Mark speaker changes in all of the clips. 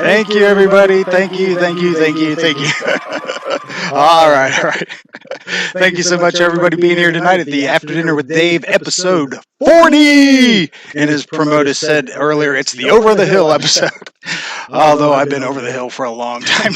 Speaker 1: Thank you, everybody. Thank you. All right. Thank you so much, everybody, being here tonight at the After Dinner with Dave, episode 40. And as Promotus said earlier, it's the Over the Hill episode. Although I've been over the hill for a long time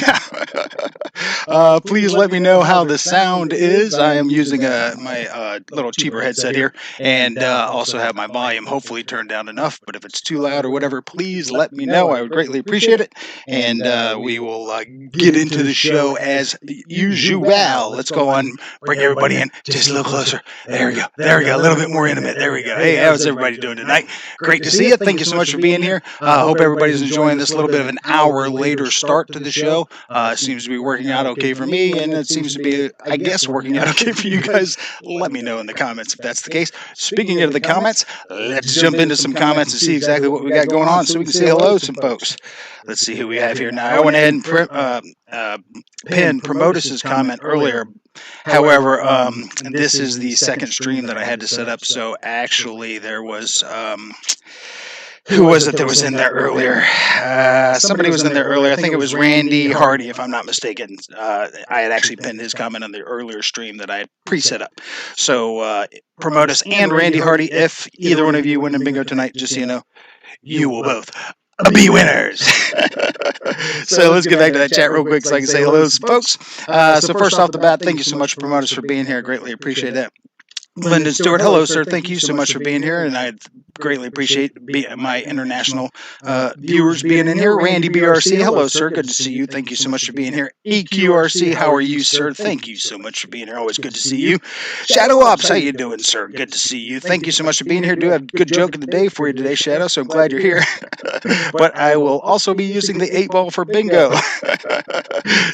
Speaker 1: now. Please let me know how the sound is. I am using my little cheaper headset here, and also have my volume hopefully turned down enough. But if it's too loud or whatever, please let me know. I would greatly appreciate it. And we will get into the show as usual. Let's go on, bring everybody in just a little closer. There we go. A little bit more intimate. There we go. Hey, how's everybody doing tonight? Great to see you. Thank you so much for being here. Hope everybody's enjoying this little bit of an hour later start to the show. Seems to be working out okay for me, and it seems to be, I guess, working out okay for you guys. Let me know in the comments if that's the case. Speaking of the comments, let's jump into some comments and see exactly what we got going on so we can say hello to some folks. Let's see who we have here now. I went ahead and pinned Promotus's comment earlier. However, this is the second stream that I had to set up, so actually there was... who was it that was in there earlier? Somebody was in there earlier. I think it was Randy Hardy, if I'm not mistaken. I had actually pinned his comment on the earlier stream that I had pre-set up. So, Promotus and Randy Hardy, if either one of you win in bingo tonight, just so you know, you will both be winners. So let's get back to that chat real quick so I can say hello to some folks. So first off the bat, thank you so much, Promotus, for being here. I greatly appreciate that. Lyndon Stewart, hello, sir. Thank you so much for being here, and I greatly appreciate my international viewers being in here. Randy BRC, hello, sir. Good to see you. Thank you so much for being here. EQRC, how are you, sir? Thank you so much for being here. Always good to see you. Shadow Ops, how you doing, sir? Good to see you. Thank you so much for being here. Do have a good joke of the day for you today, Shadow, so I'm glad you're here. But I will also be using the 8-ball for bingo.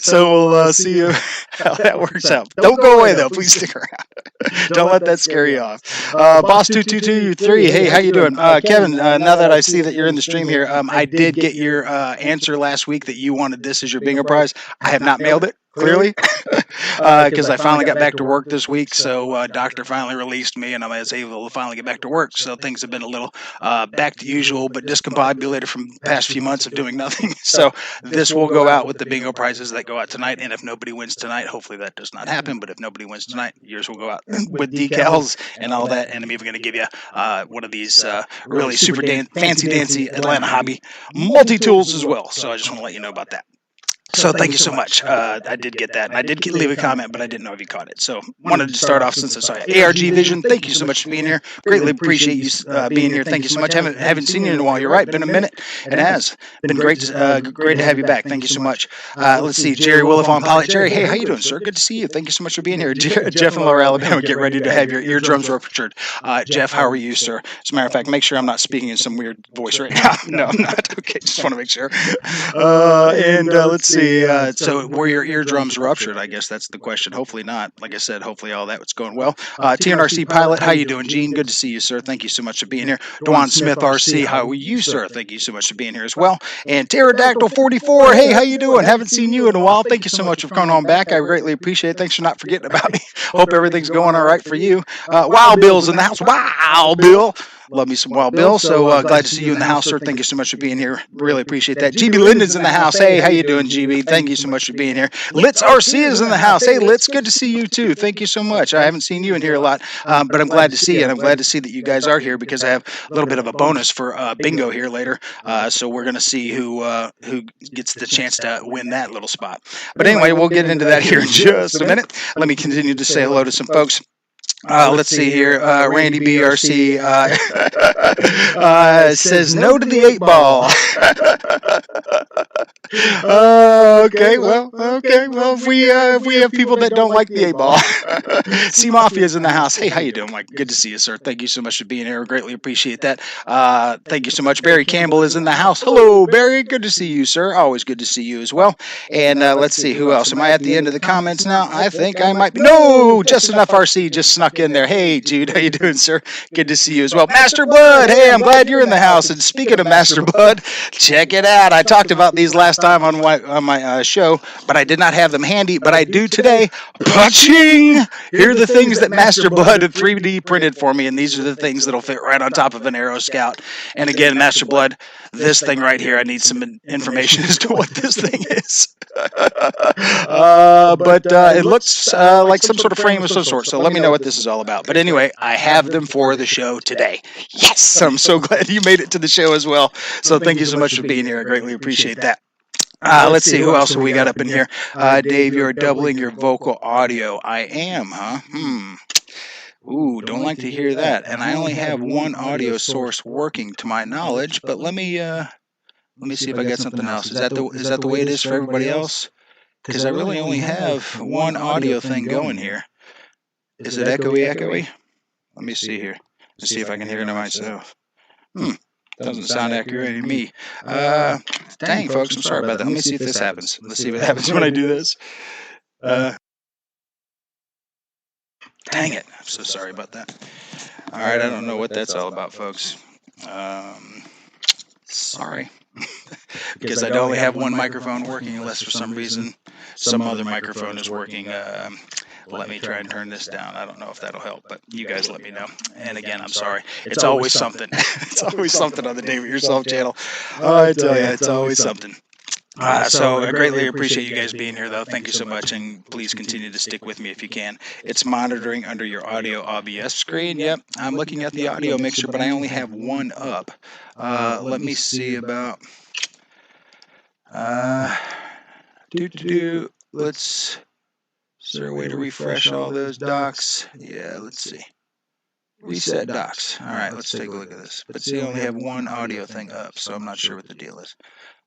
Speaker 1: So we'll see how that works out. Don't go away, though. Please stick around. Don't let that scare you off. Boss2223, hey, how you doing? Kevin, now that I see that you're in the stream here, I did get your answer last week that you wanted this as your bingo prize. I have not mailed it, clearly, because I finally got back to work this week, so doctor finally released me, and I was able to finally get back to work, so things have been a little back to usual, but discombobulated from the past few months of doing nothing. So this will go out with the bingo prizes that go out tonight, and if nobody wins tonight, hopefully that does not happen, but if nobody wins tonight, yours will go out with decals and all that, and I'm even going to give you one of these really super fancy dancy Atlanta Hobby multi-tools as well, so I just want to let you know about that. So thank you so much. I did get that, and I did leave a comment, but I didn't know if you caught it. So wanted to start off since I saw you. ARG Vision, thank you so much for being here. Greatly appreciate you being here. Thank you so much. Haven't seen you in a while. You're right. Been a minute. It has been great to have you back. Thank you so much. Let's see. Jerry Williff on Poly. Jerry, hey, how you doing, sir? Good to see you. Thank you so much for being here. Jeff in Lower Alabama, get ready to have your eardrums ruptured. Jeff, how are you, sir? As a matter of fact, make sure I'm not speaking in some weird voice right now. No, I'm not. Okay, just want to make sure. Let's see. So were your eardrums ruptured? I guess that's the question. Hopefully not. Like I said, hopefully all that was going well. TNRC Pilot, how you doing? Gene, good to see you, sir. Thank you so much for being here. Dwan Smith RC, how are you, sir? Thank you so much for being here as well. And Pterodactyl 44, hey, how you doing? Haven't seen you in a while. Thank you so much for coming on back. I greatly appreciate it. Thanks for not forgetting about me. Hope everything's going all right for you. Wild Bill's in the house. Wow, Bill. Love me some Wild Bill. So glad to see you in the house, sir. Thank you so much for being here. Really appreciate that. GB Linden's in the house. Hey, how you doing, GB? Thank you so much for being here. Litz RC is in the house. Hey, Litz, good to see you too. Thank you so much. I haven't seen you in here a lot, but I'm glad to see you, and I'm glad to see that you guys are here because I have a little bit of a bonus for bingo here later. So we're going to see who gets the chance to win that little spot. But anyway, we'll get into that here in just a minute. Let me continue to say hello to some folks. Let's see here. Randy BRC says no to the 8-ball. Okay, well, if we have people that don't like the 8-ball. C Mafia's in the house. Hey, how you doing, Mike? Good to see you, sir. Thank you so much for being here. I greatly appreciate that. Thank you so much. Barry Campbell is in the house. Hello, Barry. Good to see you, sir. Always good to see you as well. And let's see, who else? Am I at the end of the comments now? I think I might be. No, Just Enough RC just snuck in there. Hey, Jude, how you doing, sir? Good to see you as well. Master Blood, hey, I'm glad you're in the house. And speaking of Master Blood, check it out. I talked about these last time on my show, but I did not have them handy, but I do today. Punching! here are the things that Master Blood had 3D printed for me, and these are the things that'll fit right on top of an Aero Scout. And again, Master Blood, this thing right here, I need some information as to what this thing is. But it looks like some sort of frame of some sort, so let me know what this is all about. But anyway, I have them for the show today. Yes! I'm so glad you made it to the show as well. So thank you so much for being here. I greatly appreciate that. Let's see, who else have we got up in here? Dave, you're doubling your vocal audio. I am, huh? Ooh, don't like to hear that. And I only have one audio source working to my knowledge, but let me see if I got something else. Is that the way it is for everybody else? Because I really only have one audio thing going here. Is it echoey? Let me see here. Let's see if I can hear it myself. Doesn't sound accurate to me. Dang, folks, I'm sorry about that. Let me see if this happens. Let's see what happens when I do this. Dang it. I'm so sorry about that. All right, I don't know what that's all about, folks. Sorry. Because I only have one microphone working, unless for some reason some other microphone is working. Let me try and turn this down. I don't know if that'll help, but you guys let me know. And again, I'm sorry. It's always something. It's always something on the David Yourself channel. I tell you, it's always something. So I greatly appreciate you guys being here, though. Thank you so much, and please continue to stick with me if you can. It's monitoring under your audio OBS screen. Yep, I'm looking at the audio mixer, but I only have one up. Let me see about... Let's... Is there a way to refresh all those docs? Yeah, let's see. Reset docs. All right, let's take a look at this. But see, I only have one audio thing up, so I'm not sure what the deal is.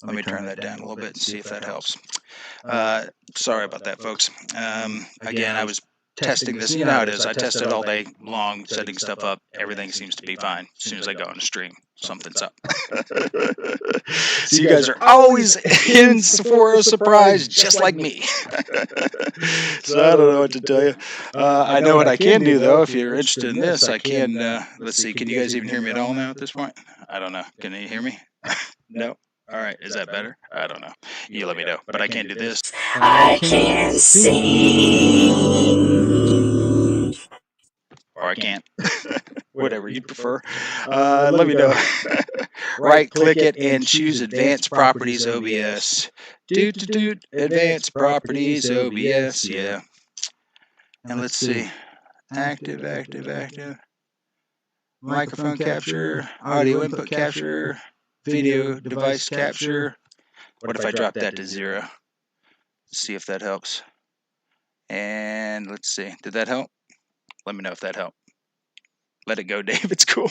Speaker 1: Let me turn that down a little bit and see if that helps. Sorry about that, folks. Again, I was testing this. You know how it is. I tested all day long, setting stuff up. Everything seems to be fine. As soon as I go on the stream, something's up. So you guys are always in for a surprise, just like me. So I don't know what to tell you. I know what I can do, though. If you're interested in this, I can. Let's see. Can you guys even hear me at all now at this point? I don't know. Can you hear me? No? All right, is that better? I don't know. You let me know. But I can't do this.
Speaker 2: I can sing.
Speaker 1: Or I can't. Whatever you prefer. Let me know. Right-click it and choose Advanced Properties OBS. Advanced Properties OBS. Yeah. And let's see. Active. Microphone capture. Audio input capture. Video device capture. What if I drop that to 0? Let's see if that helps. And let's see. Did that help? Let me know if that helped. Let it go, Dave. It's cool.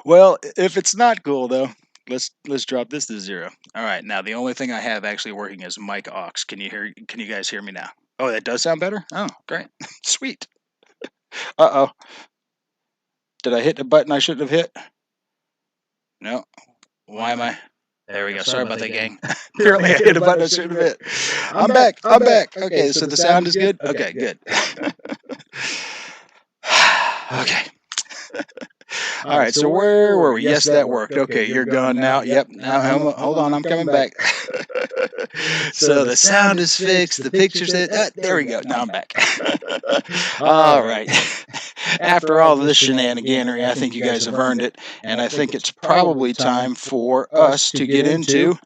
Speaker 1: Well, if it's not cool though, let's drop this to 0. All right. Now the only thing I have actually working is mic aux. Can you guys hear me now? Oh, that does sound better? Oh, great. Sweet. Uh-oh. Did I hit the button I shouldn't have hit? No. Why am I? There we go. Sorry about that, gang. Apparently I hit a button I shouldn't have hit. I'm back. Okay, so the sound is good? Okay, good. Okay. All right, so where were we? Yes, that worked. Okay, you're gone now. Yep. Now, hold on, I'm coming back. So the sound is fixed. The picture's there we go. Now I'm back. All right. After all this shenaniganery, I think you guys have earned it, and I think it's probably time for us to get into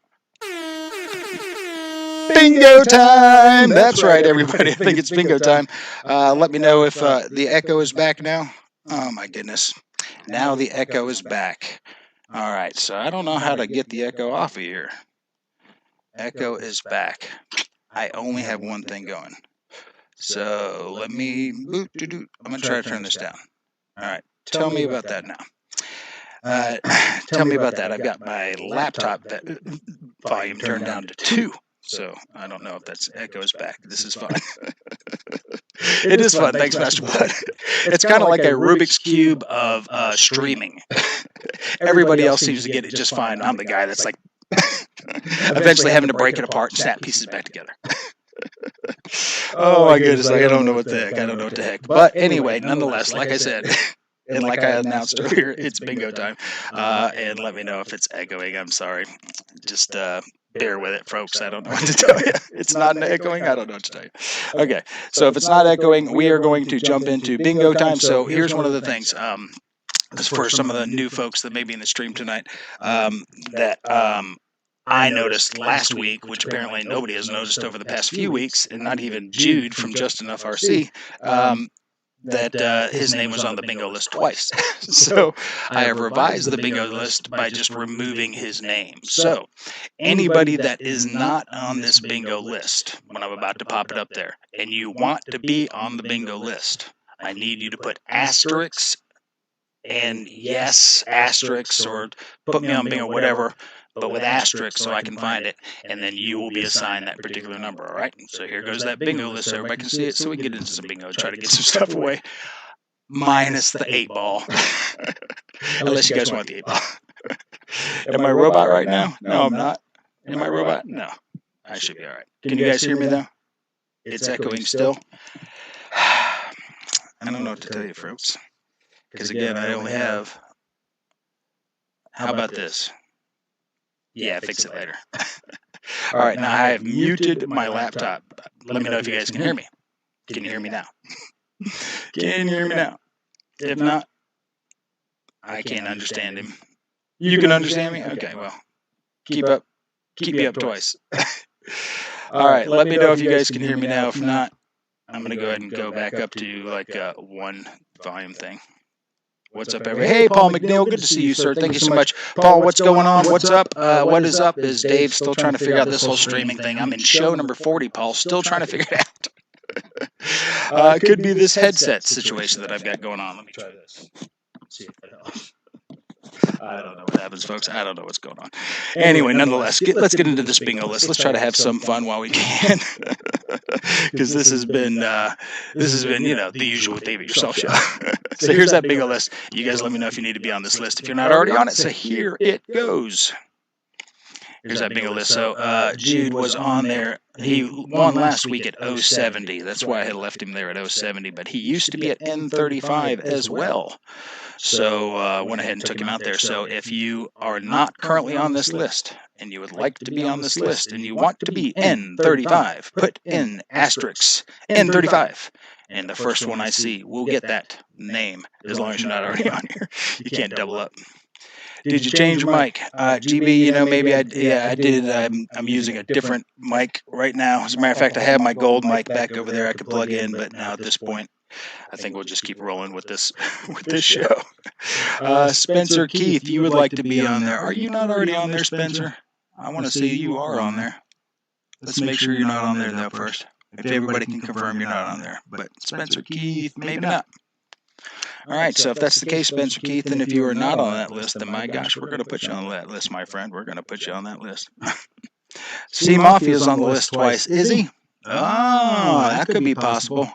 Speaker 1: bingo time. That's right, everybody. I think it's bingo time. Let me know if the echo is back now. Oh my goodness. Now the echo is back. All right, so I don't know how to get the echo off of here. Echo is back. I only have one thing going. So let me, I'm going to try to turn this down. All right, tell me about that now. Tell me about that. I've got my laptop volume turned down to 2. So I don't know if that's echo is back. This is fun. It is fun. Thanks, Master Blood. It's kind of like a Rubik's Cube of streaming. Everybody else seems to get it just fine. I'm the guy that's like eventually having to break it apart and snap pieces back together. Oh my goodness, like I don't know what the heck. But anyway, nonetheless, like I said, and like I announced earlier, it's bingo time. And let me know if it's echoing. I'm sorry. Just bear with it, folks. I don't know what to tell you. It's not echoing. I don't know what to tell you. Okay, so if it's not echoing, we are going to jump into bingo time. So here's one of the things. For some of the new folks that may be in the stream tonight, that I noticed last week, which apparently nobody has noticed over the past few weeks, and not even Jude from Just Enough RC, that his name was on the bingo list twice. So I have revised the bingo list by just removing his name. So anybody that is not on this bingo list, when I'm about to pop it up there, and you want to be on the bingo list, I need you to put asterisks and yes, asterisks, or put me on bingo, whatever, but with asterisks so I can find it, and then you will be assigned that particular number, all right? So here goes that bingo list so everybody can see it, so we can get into some bingo, try to get some stuff away, minus the 8 ball, unless you guys want the 8 ball. Am I a robot right now? No, I'm not. Am I a robot? No. I should be all right. Can you guys hear me, though? It's echoing still. I don't know what to tell you, folks. Because again, I only have, how about this? Yeah, fix it later. All right, now I have muted my laptop. Let me know if you guys can hear me. Can you hear me now? Can you hear me now? If not, I can't understand him. You can understand me? Okay, well, keep you up twice. All right, let me know if you guys can hear me now. If not, I'm going to go ahead and go back up to like a 1 volume thing. What's up, everybody? Hey, Paul McNeil. Good to see you, sir. Thank you so much. Paul, what's going on? What's up? What is up? Is Dave still trying to figure out this whole streaming thing? I'm in show number 40, Paul. Still trying to figure it out. It could be this headset situation that I've got going on. Let me try this. See if that helps. I don't know what happens, folks. I don't know what's going on. Anyway, nonetheless, let's get into this bingo list. Let's try to have some fun while we can, because this has been, the usual Dave It Yourself show. So here's that bingo list. You guys let me know if you need to be on this list. If you're not already on it, so here it goes. Here's that bingo list. So Jude was on there. He won last week at 070. That's why I had left him there at 070. But he used to be at N35 as well. So went ahead and took him out there. So if you are not currently on this list and you would like to be on this list and you want to be N35, put in asterisks N35. And the first one I see will get that name as long as you're not already on here. You can't double up. Did you change your mic? GB, maybe I did. I'm using a different mic right now. As a matter of fact, I have my gold mic back over there I could plug in, but now at this point, I think we'll just keep rolling with this show. Spencer Keith, you would like to be on there. Are you not already on there, Spencer? I want to see you are on there. Let's make sure you're not on there, though, first. If everybody can confirm you're not on there. But Spencer Keith, maybe not. All right, so if that's the case, Spencer Keith, and if you are not on that list, then my gosh, we're going to put you on that list, my friend. We're going to put you on that list. C Mafia is on the list twice. Is he? Oh, that could be possible.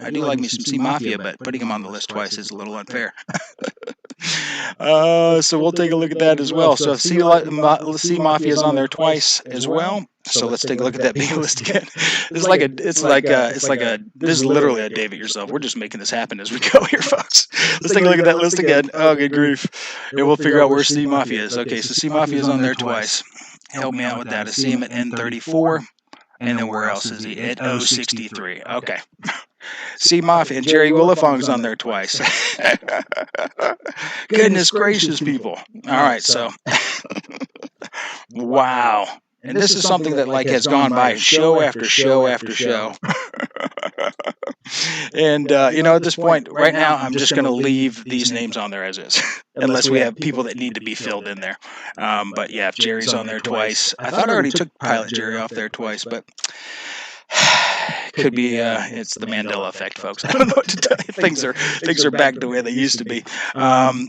Speaker 1: I do like me some C Mafia, but putting him on the list twice is a little unfair. So we'll take a look at that as well. So C Mafia is on there twice as well. So let's take a look at that bingo list again. This is literally a Dave It Yourself. We're just making this happen as we go here, folks. Let's take a look at that list again. Oh, good grief. And we'll figure out where C Mafia is. Okay, so C Mafia is on there twice. Help me out with that. I see him at N34. And then where else is he? At 063. Okay. C Mafia and Jerry Willifong's on there twice. Goodness gracious, people. All right, so. Wow. And this is something that has gone by show after show after show. And, at this point, right now, I'm just going to leave these names on there as is, unless we have people that need to be filled in there. But, yeah, if Jerry's on there twice. I thought I already took Pilot Jerry off there twice, but could be it's the Mandela effect, folks. I don't know what to tell you. Things are back the way they used to be.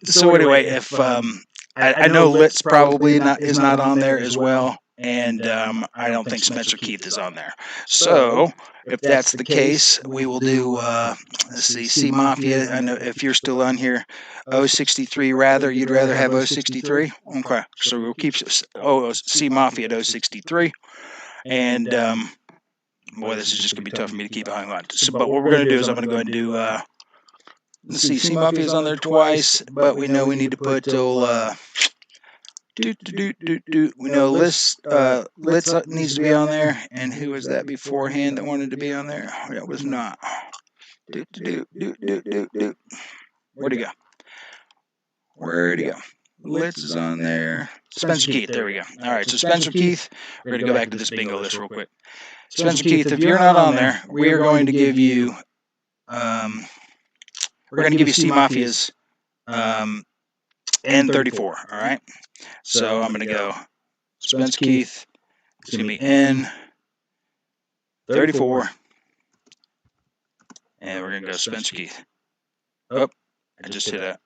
Speaker 1: So, anyway, if I know Litz probably is not on there as well. And I don't think Spencer Keith is on there. So if that's the case, we will do, let's see, C Mafia. I know if you're still on here, 063 you'd rather have 063? Okay, so we'll keep C Mafia at 063. And, boy, this is just going to be tough for me to keep hanging on. So, but what we're going to do is I'm going to go ahead and do, let's see, C Mafia is on there twice, but we know we need to put We know Litz needs to be on there, and who was that beforehand that wanted to be on there? That was not. Where'd he go? Where'd he go? Litz is on there. Spencer Keith, there we go. All right, so Spencer Keith, we're going to go back to this bingo list real quick. Spencer Keith, if you're not on there, we are going to give you, C Mafia's N34, all right? So I'm going to go Spencer Keith, it's going to be N34, and we're going to go Spencer Keith. Oh, I just hit.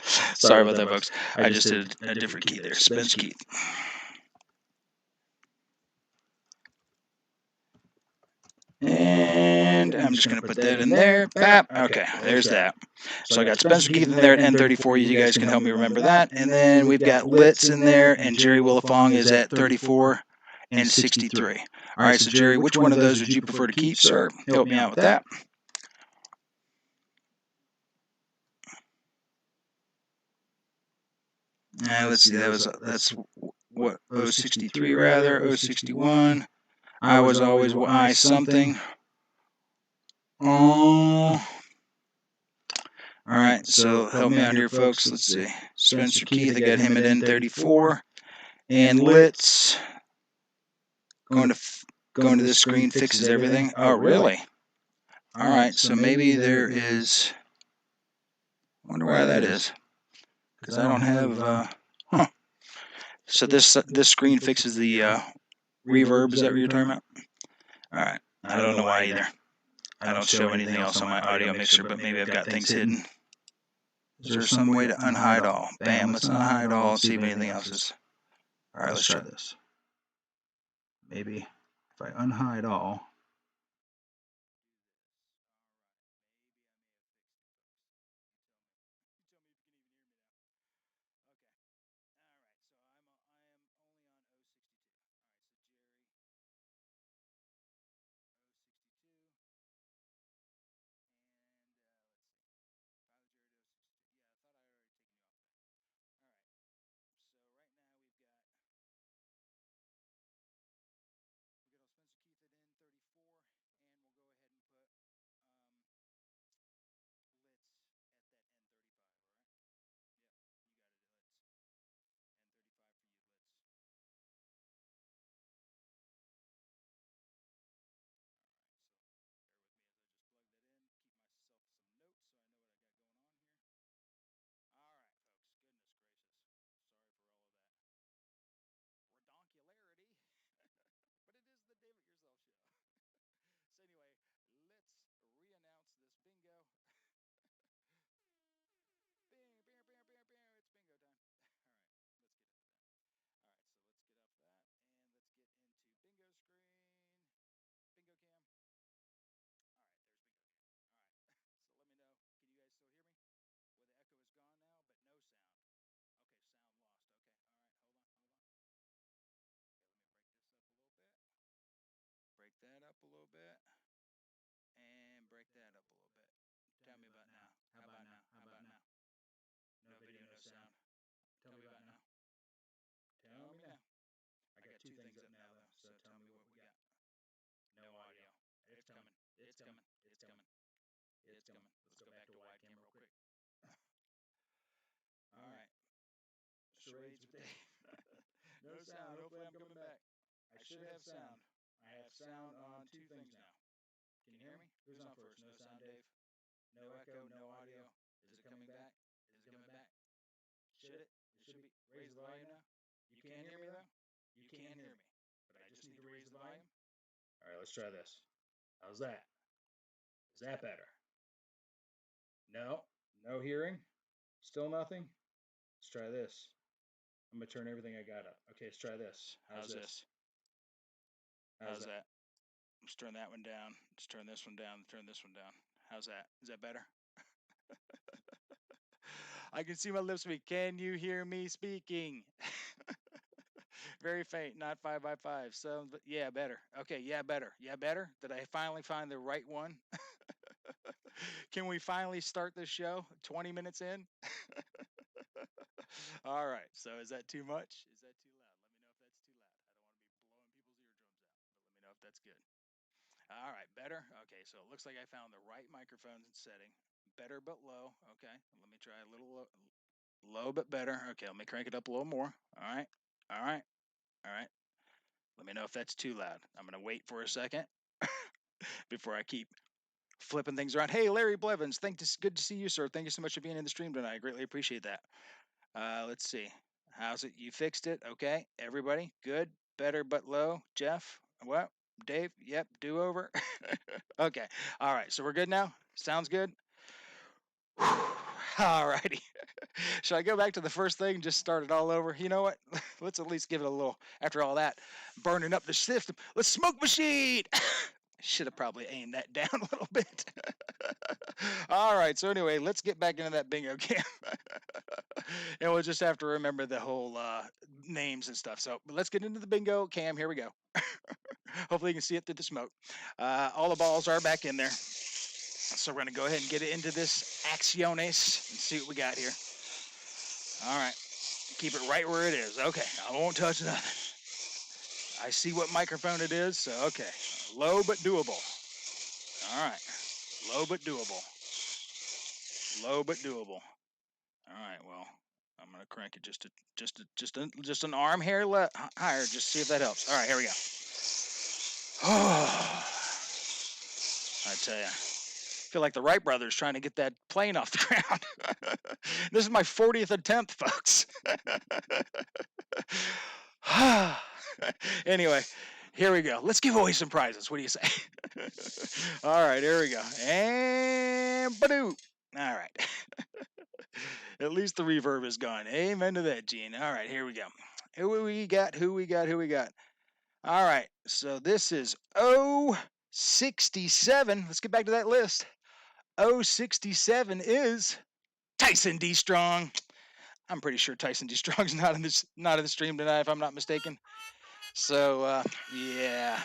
Speaker 1: Sorry about that, folks. I just did a different key there. Spencer Keith. And I'm just going to put that in there. Bap. Okay, there's that. So I got Spencer Keith in there at N34. You guys can help me remember that. And then we've got Litz in there, and Jerry Willifong is at 34 and 63. All right, so Jerry, which one of those would you prefer to keep, sir? Help me out with that. Let's see, that's what, 063 rather, 061. I was always I something. Oh. All right, so help me out here, folks. Let's see. Spencer Keith, I got him at N34. And Litz, going to this screen fixes everything. Oh, really? All right, so maybe there is, I wonder why that is. Because I don't have, So this screen fixes the reverb, is that what you're talking about? All right, I don't know why either. I don't show anything else on my audio mixer, but maybe I've got things hidden. Is there some way to unhide all? Bam, let's unhide all and see if anything else is. All right, let's try this. Maybe if I unhide all. Break that up a little bit, and break that up a little bit. Tell me about now. How about now? How about now? No video, no sound. Tell me about now. Tell me now. I got two things up now, though, so tell me what we got. No audio. It's coming. It's coming. It's coming. It's coming. Let's go back to wide camera real quick. All right. Charades with Dave. No sound. Hopefully I'm coming back. I should have sound. I have sound on two things now. Can you hear me? Who's on first? No sound, Dave? No echo, no audio. Is it coming back? Is it coming back? Should it? It should be. Raise the volume now. You can't hear me, though? You can hear me. But I just need to raise the volume. All right, let's try this. How's that? Is that better? No? No hearing? Still nothing? Let's try this. I'm going to turn everything I got up. Okay, let's try this. How's this? How's that? Let's turn that one down. Let's turn this one down. Turn this one down. How's that? Is that better? I can see my lips speak. Can you hear me speaking? Very faint, not 5x5. So, but yeah, better. Okay, yeah, better. Yeah, better. Did I finally find the right one? Can we finally start this show 20 minutes in? All right. So is that too much? Is that too loud? Let me know if that's too loud. I don't want to be blowing people's eardrums out, but let me know if that's good. All right. Better? Okay. So it looks like I found the right microphone setting. Better but low. Okay. Let me try a little low but better. Okay. Let me crank it up a little more. All right. All right. All right. Let me know if that's too loud. I'm going to wait for a second before I keep flipping things around. Hey, Larry Blevins. Good to see you, sir. Thank you so much for being in the stream tonight. I greatly appreciate that. Let's see. How's it? You fixed it? Okay. Everybody? Good? Better but low? Jeff? What? Dave? Yep. Do over? Okay. All right. So we're good now? Sounds good? All righty. Should I go back to the first thing and just start it all over? You know what? Let's at least give it a little, after all that, burning up the system. Let's smoke machine! Should have probably aimed that down a little bit. All right. So anyway, let's get back into that bingo game. And we'll just have to remember the whole names and stuff. So let's get into the bingo. Cam, here we go. Hopefully you can see it through the smoke. All the balls are back in there. So we're going to go ahead and get it into this Acciones and see what we got here. All right. Keep it right where it is. Okay. I won't touch nothing. I see what microphone it is. So, okay. Low but doable. All right. Low but doable. Low but doable. All right. Well, I'm going to crank it just an arm hair higher. Just see if that helps. All right. Here we go. Oh, I tell you. I feel like the Wright brothers trying to get that plane off the ground. This is my 40th attempt, folks. Anyway, here we go. Let's give away some prizes. What do you say? All right, here we go. And badoo. All right. At least the reverb is gone. Amen to that, Gene. All right, here we go. Who we got? All right, so this is 067. Let's get back to that list. 067 is Tyson D. Strong. I'm pretty sure Tyson D. Strong's not in the stream tonight, if I'm not mistaken. So yeah,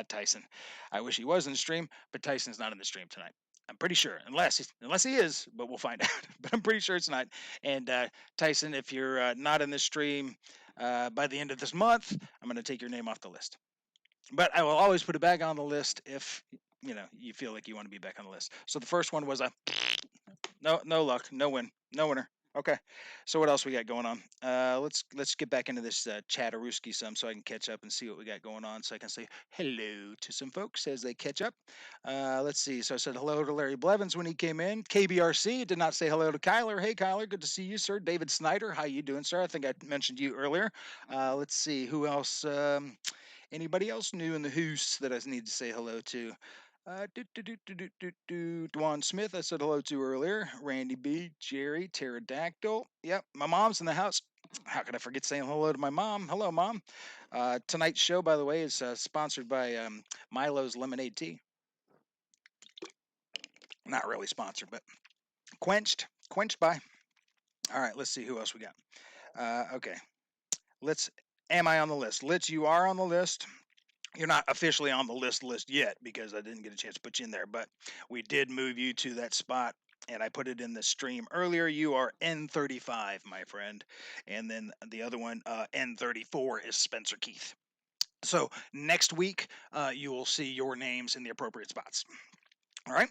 Speaker 1: Tyson. I wish he was in the stream, but Tyson's not in the stream tonight. I'm pretty sure, unless he is, but we'll find out. But I'm pretty sure it's not. And Tyson, if you're not in the stream by the end of this month, I'm going to take your name off the list. But I will always put it back on the list if you feel like you want to be back on the list. So the first one was a no luck, no winner. Okay, so what else we got going on? Let's get back into this Chatterooski some so I can catch up and see what we got going on, so I can say hello to some folks as they catch up. Let's see. So I said hello to Larry Blevins when he came in. KBRC did not say hello to Kyler. Hey Kyler, good to see you, sir. David Snyder, how you doing, sir? I think I mentioned you earlier. Let's see who else. Anybody else new in the hoose that I need to say hello to? Dwan Smith, I said hello to earlier. Randy B, Jerry, Pterodactyl. Yep, my mom's in the house. How could I forget saying hello to my mom? Hello, Mom. Tonight's show, by the way, is sponsored by Milo's Lemonade Tea. Not really sponsored, but quenched by. All right, let's see who else we got. Okay, am I on the list? Litz, you are on the list. You're not officially on the list yet because I didn't get a chance to put you in there, but we did move you to that spot, and I put it in the stream earlier. You are N35, my friend, and then the other one, N34, is Spencer Keith. So next week, you will see your names in the appropriate spots. All right.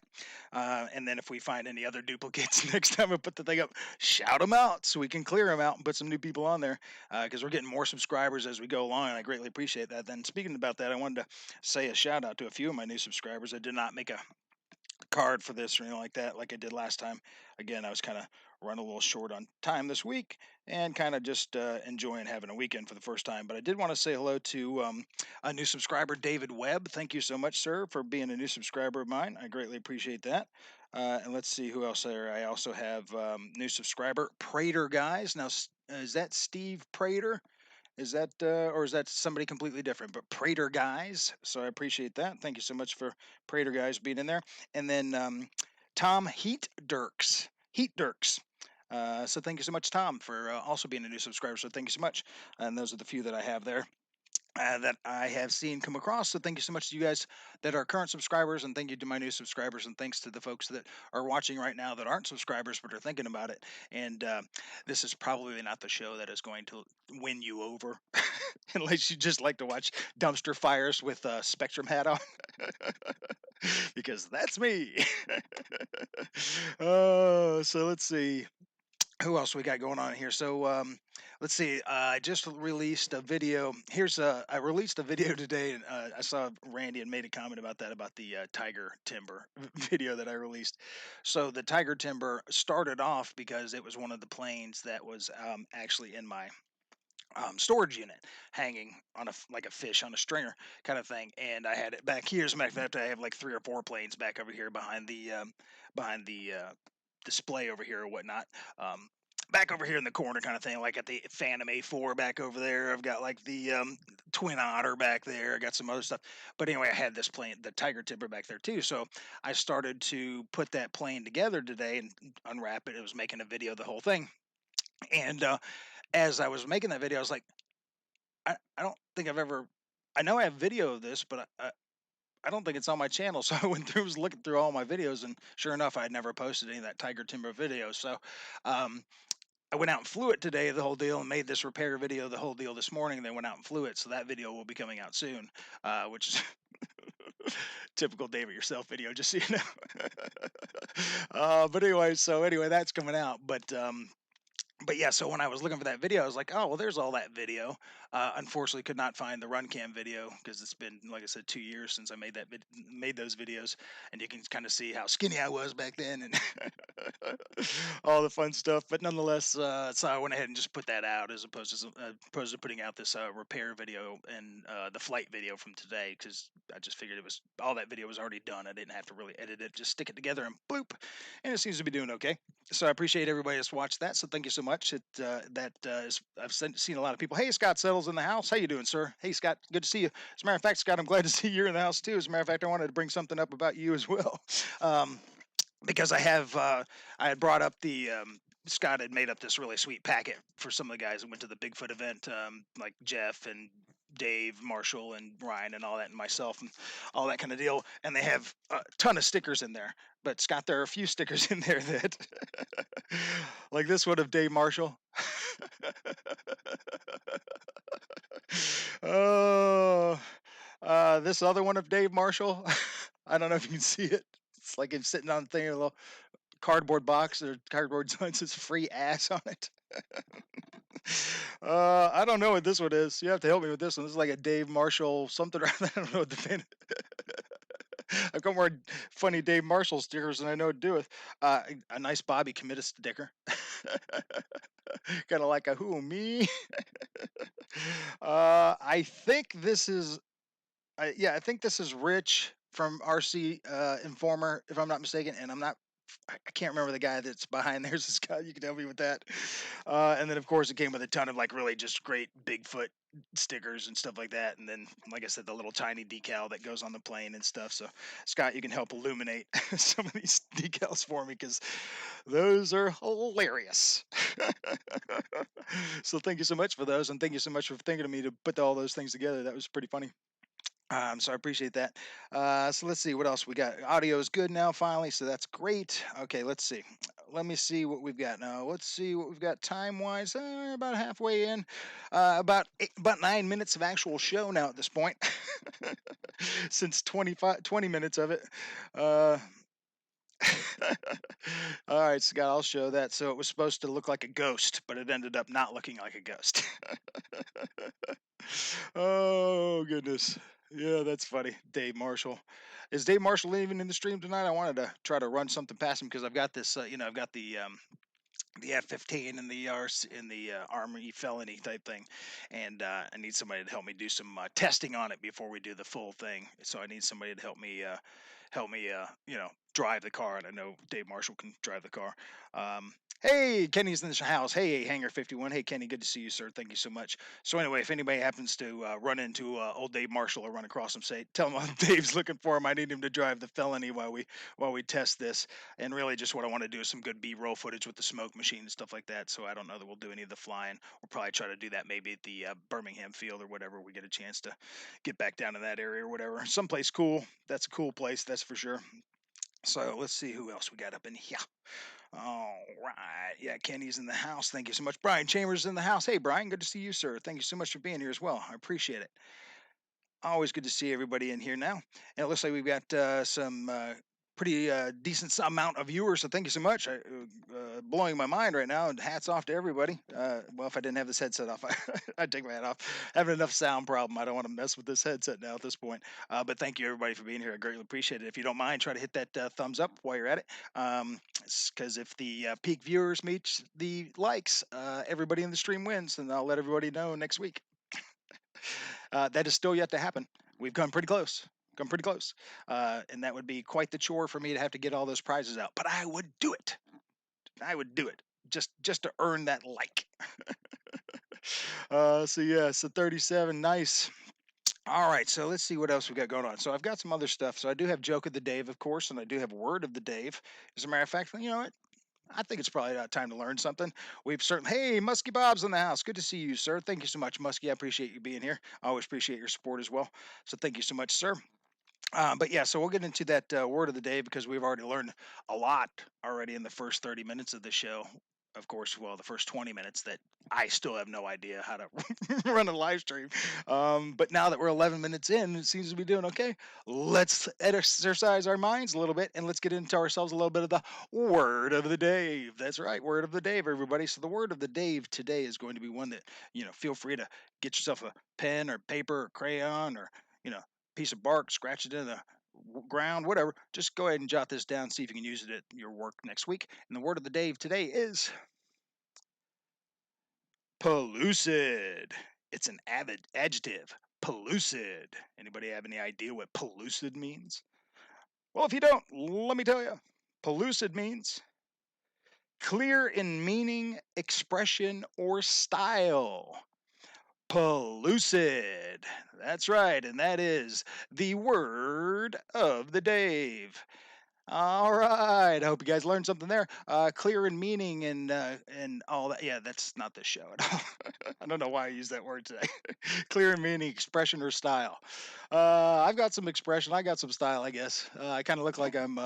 Speaker 1: And then if we find any other duplicates next time I put the thing up, shout them out so we can clear them out and put some new people on there, because we're getting more subscribers as we go along, and I greatly appreciate that. Then speaking about that, I wanted to say a shout out to a few of my new subscribers. I did not make a card for this or anything like that like I did last time. Again, I was kind of running a little short on time this week and kind of just enjoying having a weekend for the first time. But I did want to say hello to a new subscriber, David Webb. Thank you so much, sir, for being a new subscriber of mine. I greatly appreciate that. And let's see who else there. I also have new subscriber, Prater Guys. Now, is that Steve Prater? Is that or is that somebody completely different? But Prater Guys, so I appreciate that. Thank you so much for Prater Guys being in there. And then Tom Heat Dirks. So thank you so much, Tom, for also being a new subscriber. So thank you so much. And those are the few that I have there. that I have seen come across. So thank you so much to you guys that are current subscribers, and thank you to my new subscribers, and thanks to the folks that are watching right now that aren't subscribers but are thinking about it. And this is probably not the show that is going to win you over, unless you just like to watch dumpster fires with a Spectrum hat on, because that's me. So let's see who else we got going on here. So let's see. I just released a video. I released a video today, and I saw Randy had made a comment about that, about the tiger timber video that I released. So the tiger timber started off because it was one of the planes that was actually in my storage unit, hanging on like a fish on a stringer kind of thing. And I had it back here. As a matter of fact, I have like 3 or 4 planes back over here behind the display over here or whatnot. Back over here in the corner kind of thing, like at the Phantom A4 back over there. I've got like the Twin Otter back there. I got some other stuff. But anyway, I had this plane, the Tiger Timber, back there too. So I started to put that plane together today and unwrap it. It was making a video, the whole thing. And as I was making that video, I was like, I don't think I've ever. I know I have video of this, but I don't think it's on my channel. So I went through, was looking through all my videos, and sure enough, I had never posted any of that Tiger Timber video. So um, I went out and flew it today, the whole deal, and made this repair video, the whole deal, this morning. And then went out and flew it. So that video will be coming out soon, which is typical David Yourself video, just so you know. But anyway, that's coming out. But yeah, so when I was looking for that video, I was like, oh, well, there's all that video. Unfortunately, could not find the run cam video because it's been, like I said, 2 years since I made those videos, and you can kind of see how skinny I was back then and all the fun stuff. But nonetheless, so I went ahead and just put that out as opposed to putting out this repair video and the flight video from today, because I just figured it was all that video was already done. I didn't have to really edit it, just stick it together and boop, and it seems to be doing okay. So I appreciate everybody that's watched that. So thank you so much. I've seen a lot of people. Hey, Scott Settles in the house. How you doing, sir? Hey, Scott, good to see you. As a matter of fact, Scott, I'm glad to see you're in the house too. As a matter of fact, I wanted to bring something up about you as well, because I had brought up Scott had made up this really sweet packet for some of the guys that went to the Bigfoot event, like Jeff and Dave, Marshall, and Ryan, and all that, and myself, and all that kind of deal. And they have a ton of stickers in there. But Scott, there are a few stickers in there that, like this one of Dave Marshall. Oh, this other one of Dave Marshall. I don't know if you can see it. It's like him sitting on the thing, a little cardboard box or cardboard sign says "free ass" on it. I don't know what this one is. You have to help me with this one. This is like a Dave Marshall something. I don't know what the band. I've got more funny Dave Marshall stickers than I know what to do with. A nice Bobby Committa sticker. Kind of like a who me. I think this is. I think this is Rich from RC Informer, if I'm not mistaken, and I can't remember the guy that's behind. There's this guy. You can help me with that. And then, of course, it came with a ton of like really just great Bigfoot stickers and stuff like that. And then, like I said, the little tiny decal that goes on the plane and stuff. So, Scott, you can help illuminate some of these decals for me because those are hilarious. So, thank you so much for those, and thank you so much for thinking of me to put all those things together. That was pretty funny. So I appreciate that. So let's see what else we got. Audio is good now, finally, so that's great. Okay, let's see. Let me see what we've got now. Let's see what we've got time-wise. About halfway in. About 9 minutes of actual show now at this point. Since 20 minutes of it. All right, Scott, I'll show that. So it was supposed to look like a ghost, but it ended up not looking like a ghost. Oh, goodness. Yeah, that's funny. Dave Marshall. Is Dave Marshall even in the stream tonight? I wanted to try to run something past him because I've got this, I've got the F-15 and the Army felony type thing, and I need somebody to help me do some testing on it before we do the full thing. So I need somebody to help me help me, drive the car. And I know Dave Marshall can drive the car. Hey, Kenny's in the house. Hey, Hanger 51. Hey, Kenny, good to see you, sir. Thank you so much. So anyway, if anybody happens to run into old Dave Marshall or run across him, tell him Dave's looking for him. I need him to drive the Felony while we test this. And really, just what I want to do is some good B-roll footage with the smoke machine and stuff like that. So I don't know that we'll do any of the flying. We'll probably try to do that maybe at the Birmingham field or whatever. We get a chance to get back down to that area or whatever. Someplace cool. That's a cool place. That's for sure. So let's see who else we got up in here. All right. Yeah, Kenny's in the house. Thank you so much. Brian Chambers in the house. Hey, Brian, good to see you, sir. Thank you so much for being here as well. I appreciate it. Always good to see everybody in here now. And it looks like we've got some pretty decent amount of viewers, so thank you so much. Blowing my mind right now, and hats off to everybody. Well, if I didn't have this headset off, I'd take my hat off. Having enough sound problem. I don't want to mess with this headset now at this point. But thank you, everybody, for being here. I greatly appreciate it. If you don't mind, try to hit that thumbs up while you're at it. Because if the peak viewers meets the likes, everybody in the stream wins, and I'll let everybody know next week. That is still yet to happen. We've come pretty close. And that would be quite the chore for me to have to get all those prizes out. But I would do it. Just to earn that like. So 37, nice. All right, so let's see what else we got going on. So I've got some other stuff. So I do have Joke of the Dave, of course, and I do have Word of the Dave. As a matter of fact, you know what? I think it's probably time to learn something. Hey, Muskie Bob's in the house. Good to see you, sir. Thank you so much, Muskie. I appreciate you being here. I always appreciate your support as well. So thank you so much, sir. But yeah, so we'll get into that word of the day because we've already learned a lot already in the first 30 minutes of the show. Of course, well, the first 20 minutes that I still have no idea how to run a live stream. But now that we're 11 minutes in, it seems to be doing okay. Let's exercise our minds a little bit and let's get into ourselves a little bit of the word of the Dave. That's right, word of the Dave, everybody. So the word of the Dave today is going to be one that, feel free to get yourself a pen or paper or crayon or, piece of bark, scratch it in the ground, whatever. Just go ahead and jot this down, see if you can use it at your work next week. And the word of the day today is pellucid. It's an adjective. Pellucid. Anybody have any idea what pellucid means? Well, if you don't, let me tell you. Pellucid means clear in meaning, expression, or style. Pellucid. That's right, and that is the word of the Dave. All right, I hope you guys learned something there. Clear in meaning and all that. Yeah, that's not the show at all. I don't know why I used that word today. Clear in meaning, expression, or style. I've got some expression. I got some style, I guess. I kind of look like I'm,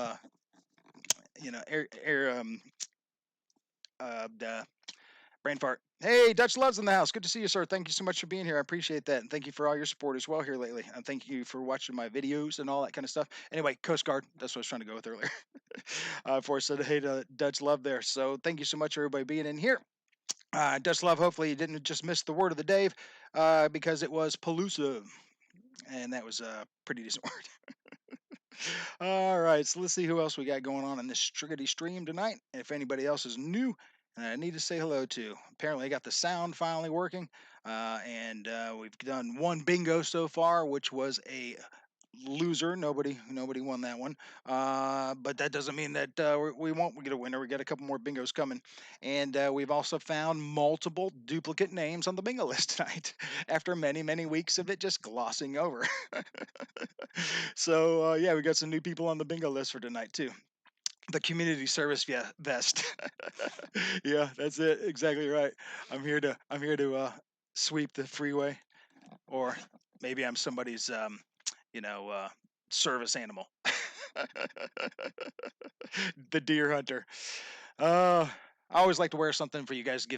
Speaker 1: brain fart. Hey, Dutch Love's in the house. Good to see you, sir. Thank you so much for being here. I appreciate that. And thank you for all your support as well here lately. And thank you for watching my videos and all that kind of stuff. Anyway, Coast Guard. That's what I was trying to go with earlier. Before I said hey to Dutch Love there. So thank you so much, everybody, being in here. Dutch Love, hopefully you didn't just miss the word of the Dave because it was Palooza. And that was a pretty decent word. All right, so let's see who else we got going on in this Striggity stream tonight. And if anybody else is new, I need to say hello to. Apparently, I got the sound finally working, and we've done one bingo so far, which was a loser. Nobody won that one, but that doesn't mean that we won't get a winner. We got a couple more bingos coming, and we've also found multiple duplicate names on the bingo list tonight after many weeks of it just glossing over. So yeah, we got some new people on the bingo list for tonight too. The community service vest. Yeah, that's it. Exactly right. I'm here to sweep the freeway, or maybe I'm somebody's service animal. The deer hunter. I always like to wear something for you guys to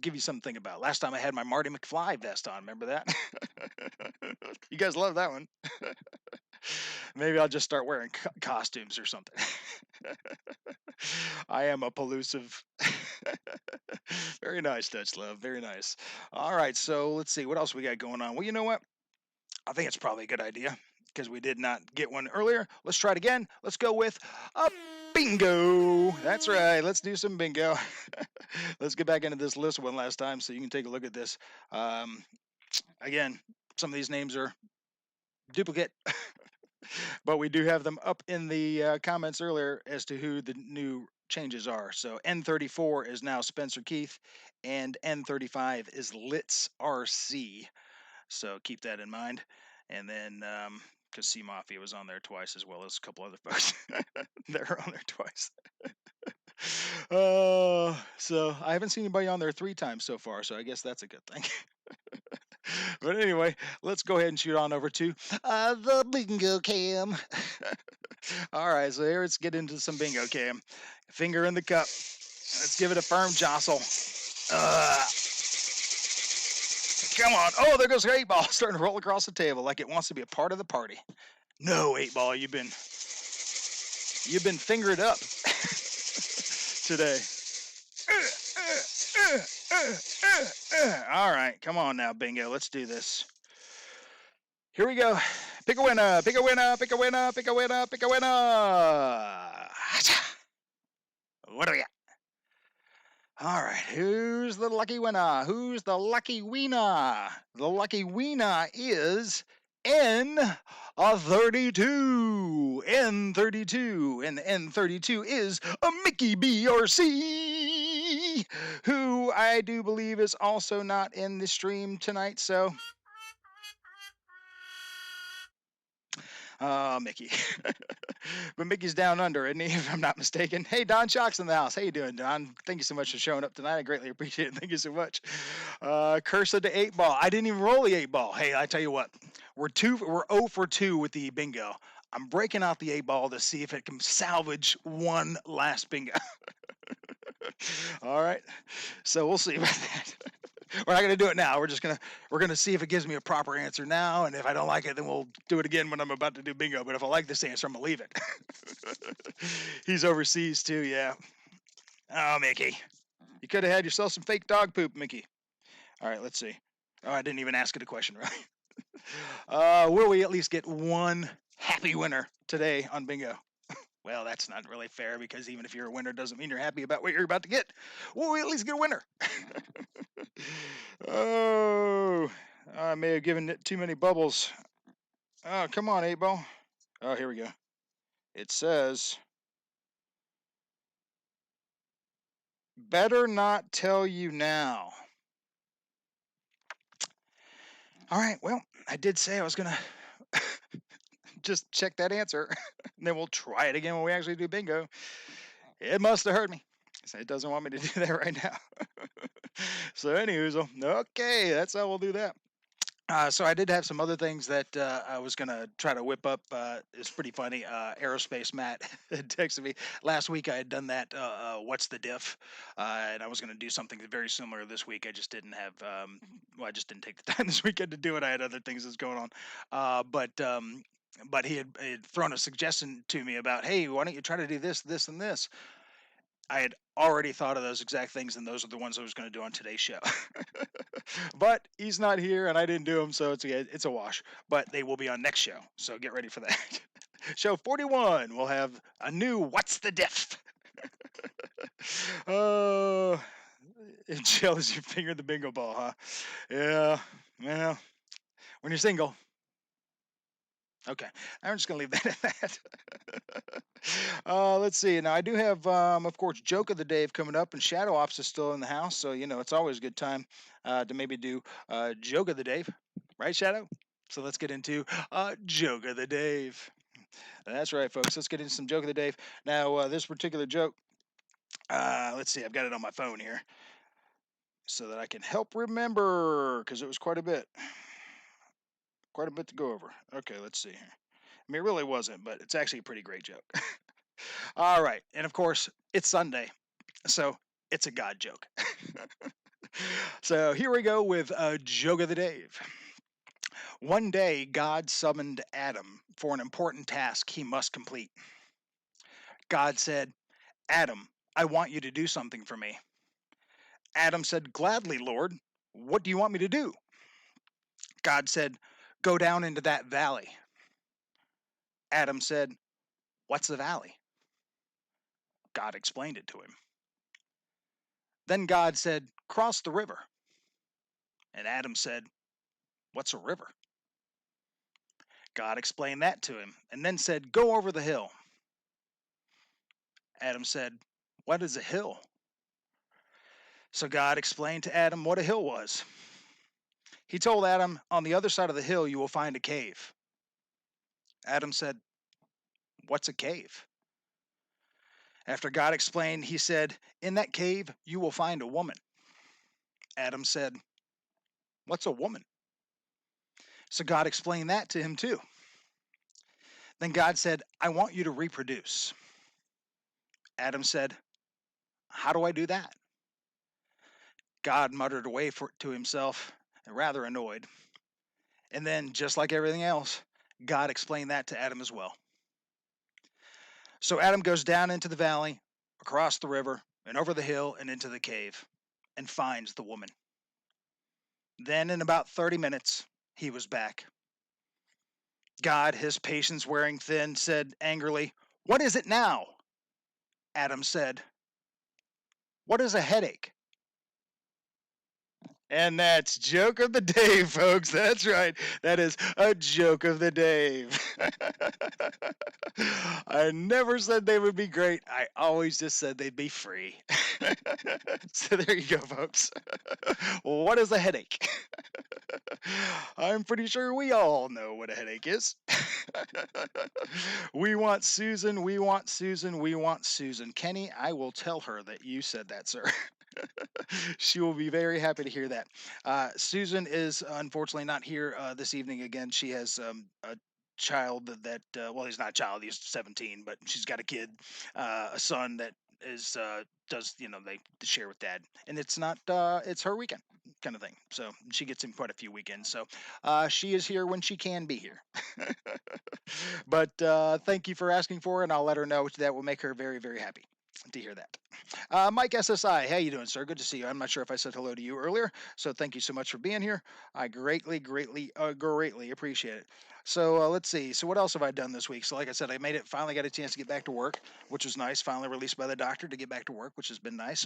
Speaker 1: give you something about. Last time I had my Marty McFly vest on. Remember that? You guys love that one. Maybe I'll just start wearing costumes or something. I am a pellusive. Very nice, Dutch Love. Very nice. All right, so let's see. What else we got going on? Well, you know what? I think it's probably a good idea because we did not get one earlier. Let's try it again. Let's go with a bingo. That's right. Let's do some bingo. Let's get back into this list one last time so you can take a look at this. Again, some of these names are duplicate. But we do have them up in the comments earlier as to who the new changes are. So N34 is now Spencer Keith, and N35 is Litz RC. So keep that in mind. And then, because C Mafia was on there twice, as well as a couple other folks that are on there twice. So I haven't seen anybody on there 3 times so far, so I guess that's a good thing. But anyway, let's go ahead and shoot on over to the bingo cam. All right, so here let's get into some bingo cam. Finger in the cup. Let's give it a firm jostle. Come on. Oh, there goes the 8 ball, starting to roll across the table like it wants to be a part of the party. No, 8 ball, you've been fingered up today. All right, come on now, bingo. Let's do this. Here we go. Pick a winner. Pick a winner. Pick a winner. Pick a winner. Pick a winner. What do we got? All right, who's the lucky winner? Who's the lucky winner? The lucky winner is N32. N32. And N32 is a Mickey BRC, who I do believe is also not in the stream tonight, so... Oh, Mickey. But Mickey's down under, isn't he, if I'm not mistaken? Hey, Don Shock's in the house. How you doing, Don? Thank you so much for showing up tonight. I greatly appreciate it. Thank you so much. Curse of the 8 ball. I didn't even roll the 8 ball. Hey, I tell you what. We're 0 for 2 with the bingo. I'm breaking out the 8 ball to see if it can salvage one last bingo. All right. So we'll see about that. We're not going to do it now. We're going to see if it gives me a proper answer now, and if I don't like it, then we'll do it again when I'm about to do bingo. But if I like this answer, I'm going to leave it. He's overseas too, yeah. Oh, Mickey. You could have had yourself some fake dog poop, Mickey. All right, let's see. Oh, I didn't even ask it a question, right? Will we at least get one happy winner today on bingo? Well, that's not really fair, because even if you're a winner doesn't mean you're happy about what you're about to get. Will we at least get a winner? Oh, I may have given it too many bubbles. Oh, come on, 8 ball. Oh, here we go. It says, better not tell you now. All right, well, I did say I was going to just check that answer, and then we'll try it again when we actually do bingo. It must have heard me. So it doesn't want me to do that right now. So anywho, okay, that's how we'll do that. So I did have some other things that I was going to try to whip up. It's pretty funny. Aerospace Matt had texted me. Last week I had done that, what's the diff? And I was going to do something very similar this week. I just didn't have, I just didn't take the time this weekend to do it. I had other things that's going on. But he had thrown a suggestion to me about, hey, why don't you try to do this, this, and this? I had already thought of those exact things, and those are the ones I was going to do on today's show. But he's not here, and I didn't do them, so it's a wash. But they will be on next show, so get ready for that. Show 41, we'll have a new What's the Diff? Oh, jealous you fingered the bingo ball, huh? Yeah, well, when you're single. Okay, I'm just going to leave that at that. Let's see. Now, I do have, of course, Joke of the Day coming up, and Shadow Ops is still in the house, so, it's always a good time to maybe do Joke of the Day. Right, Shadow? So let's get into Joke of the Day. That's right, folks. Let's get into some Joke of the Day. Now, this particular joke, let's see. I've got it on my phone here so that I can help remember, because it was quite a bit. Quite a bit to go over. Okay, let's see here. I mean, it really wasn't, but it's actually a pretty great joke. All right. And of course, it's Sunday, so it's a God joke. So here we go with a Joke of the Day. One day, God summoned Adam for an important task he must complete. God said, Adam, I want you to do something for me. Adam said, gladly, Lord. What do you want me to do? God said, go down into that valley. Adam said, what's the valley? God explained it to him. Then God said, cross the river. And Adam said, what's a river? God explained that to him and then said, "Go over the hill." Adam said, "What is a hill?" So God explained to Adam what a hill was. He told Adam, "On the other side of the hill you will find a cave." Adam said, "What's a cave?" After God explained, he said, "In that cave you will find a woman." Adam said, "What's a woman?" So God explained that to him too. Then God said, "I want you to reproduce." Adam said, "How do I do that?" God muttered away to himself, rather annoyed. And then, just like everything else, God explained that to Adam as well. So Adam goes down into the valley, across the river, and over the hill and into the cave, and finds the woman. Then, in about 30 minutes, he was back. God, his patience wearing thin, said angrily, "What is it now?" Adam said, "What is a headache?" And that's joke of the day, folks. That's right. That is a joke of the day. I never said they would be great. I always just said they'd be free. So there you go, folks. What is a headache? I'm pretty sure we all know what a headache is. We want Susan. We want Susan. We want Susan. Kenny, I will tell her that you said that, sir. She will be very happy to hear that. Susan is unfortunately not here this evening again. She has a child well, he's not a child, he's 17, but she's got a kid, a son that is does they share with dad, and it's not it's her weekend kind of thing, so she gets in quite a few weekends, so she is here when she can be here. But thank you for asking for her, and I'll let her know. That will make her very, very happy to hear that. Mike SSI, how you doing, sir? Good to see you. I'm not sure if I said hello to you earlier, so thank you so much for being here. I greatly, greatly, greatly appreciate it. So let's see. So what else have I done this week? So like I said, I made it. Finally got a chance to get back to work, which was nice. Finally released by the doctor to get back to work, which has been nice.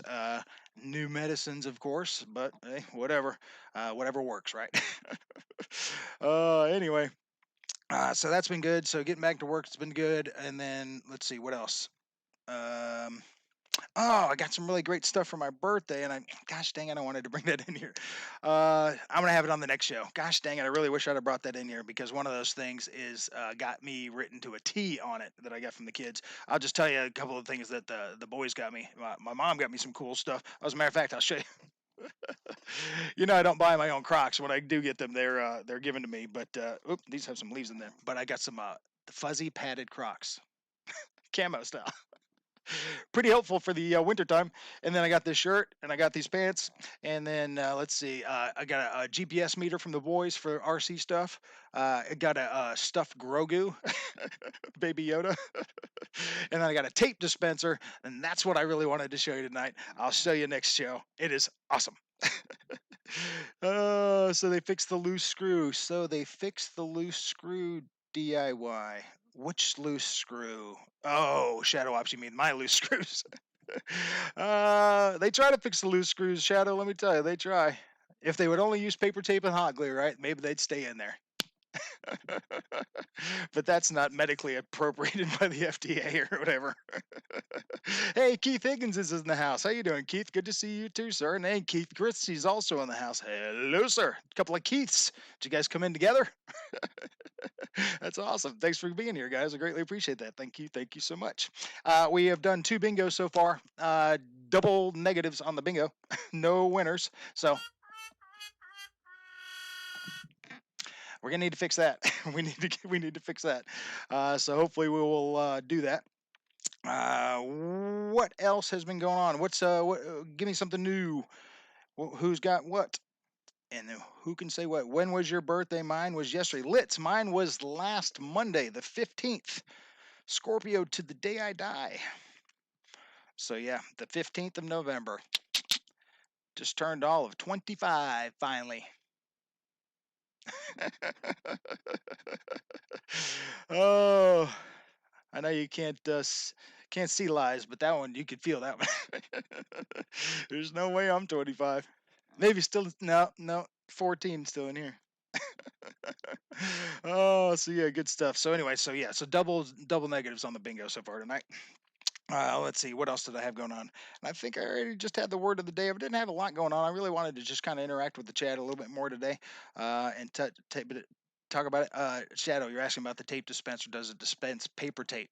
Speaker 1: New medicines, of course, but hey, whatever. Whatever works, right? Anyway. So that's been good. So getting back to work has been good. And then let's see what else. I got some really great stuff for my birthday, and gosh dang it, I wanted to bring that in here. I'm gonna have it on the next show. Gosh dang it, I really wish I'd have brought that in here because one of those things is got me written to a T on it that I got from the kids. I'll just tell you a couple of things that the boys got me. My mom got me some cool stuff. As a matter of fact, I'll show you. I don't buy my own Crocs. When I do get them, they're given to me. But these have some leaves in them. But I got some fuzzy padded Crocs, camo style. Pretty helpful for the wintertime. And then I got this shirt and I got these pants. And then let's see, I got a GPS meter from the boys for RC stuff. I got a stuffed Grogu, Baby Yoda. And then I got a tape dispenser. And that's what I really wanted to show you tonight. I'll show you next show. It is awesome. So they fixed the loose screw. DIY. Which loose screw? Oh, Shadow Ops, you mean my loose screws. They try to fix the loose screws, Shadow, let me tell you, they try. If they would only use paper tape and hot glue, right, maybe they'd stay in there. But that's not medically appropriated by the FDA or whatever. Hey, Keith Higgins is in the house. How you doing, Keith? Good to see you too, sir. And hey, Keith Christie's also in the house. Hello, sir. A couple of Keiths. Did you guys come in together? That's awesome. Thanks for being here, guys. I greatly appreciate that. Thank you. Thank you so much. We have done 2 bingos so far. Double negatives on the bingo. No winners. So we're gonna need to fix that. we need to fix that. So hopefully we will do that. What else has been going on? Give me something new. Who's got what? And who can say what? When was your birthday? Mine was yesterday. Litz, mine was last Monday, the 15th. Scorpio to the day I die. So yeah, the 15th of November. Just turned all of 25 finally. Oh, I know you can't see lies, but that one you could feel that one. There's no way I'm 25. Maybe still no 14 still in here. Oh So yeah, good stuff. So anyway, so yeah, so double negatives on the bingo so far tonight. Let's see, what else did I have going on? And I think I already just had the word of the day. I didn't have a lot going on. I really wanted to just kind of interact with the chat a little bit more today, and talk about it. Shadow, you're asking about the tape dispenser. Does it dispense paper tape?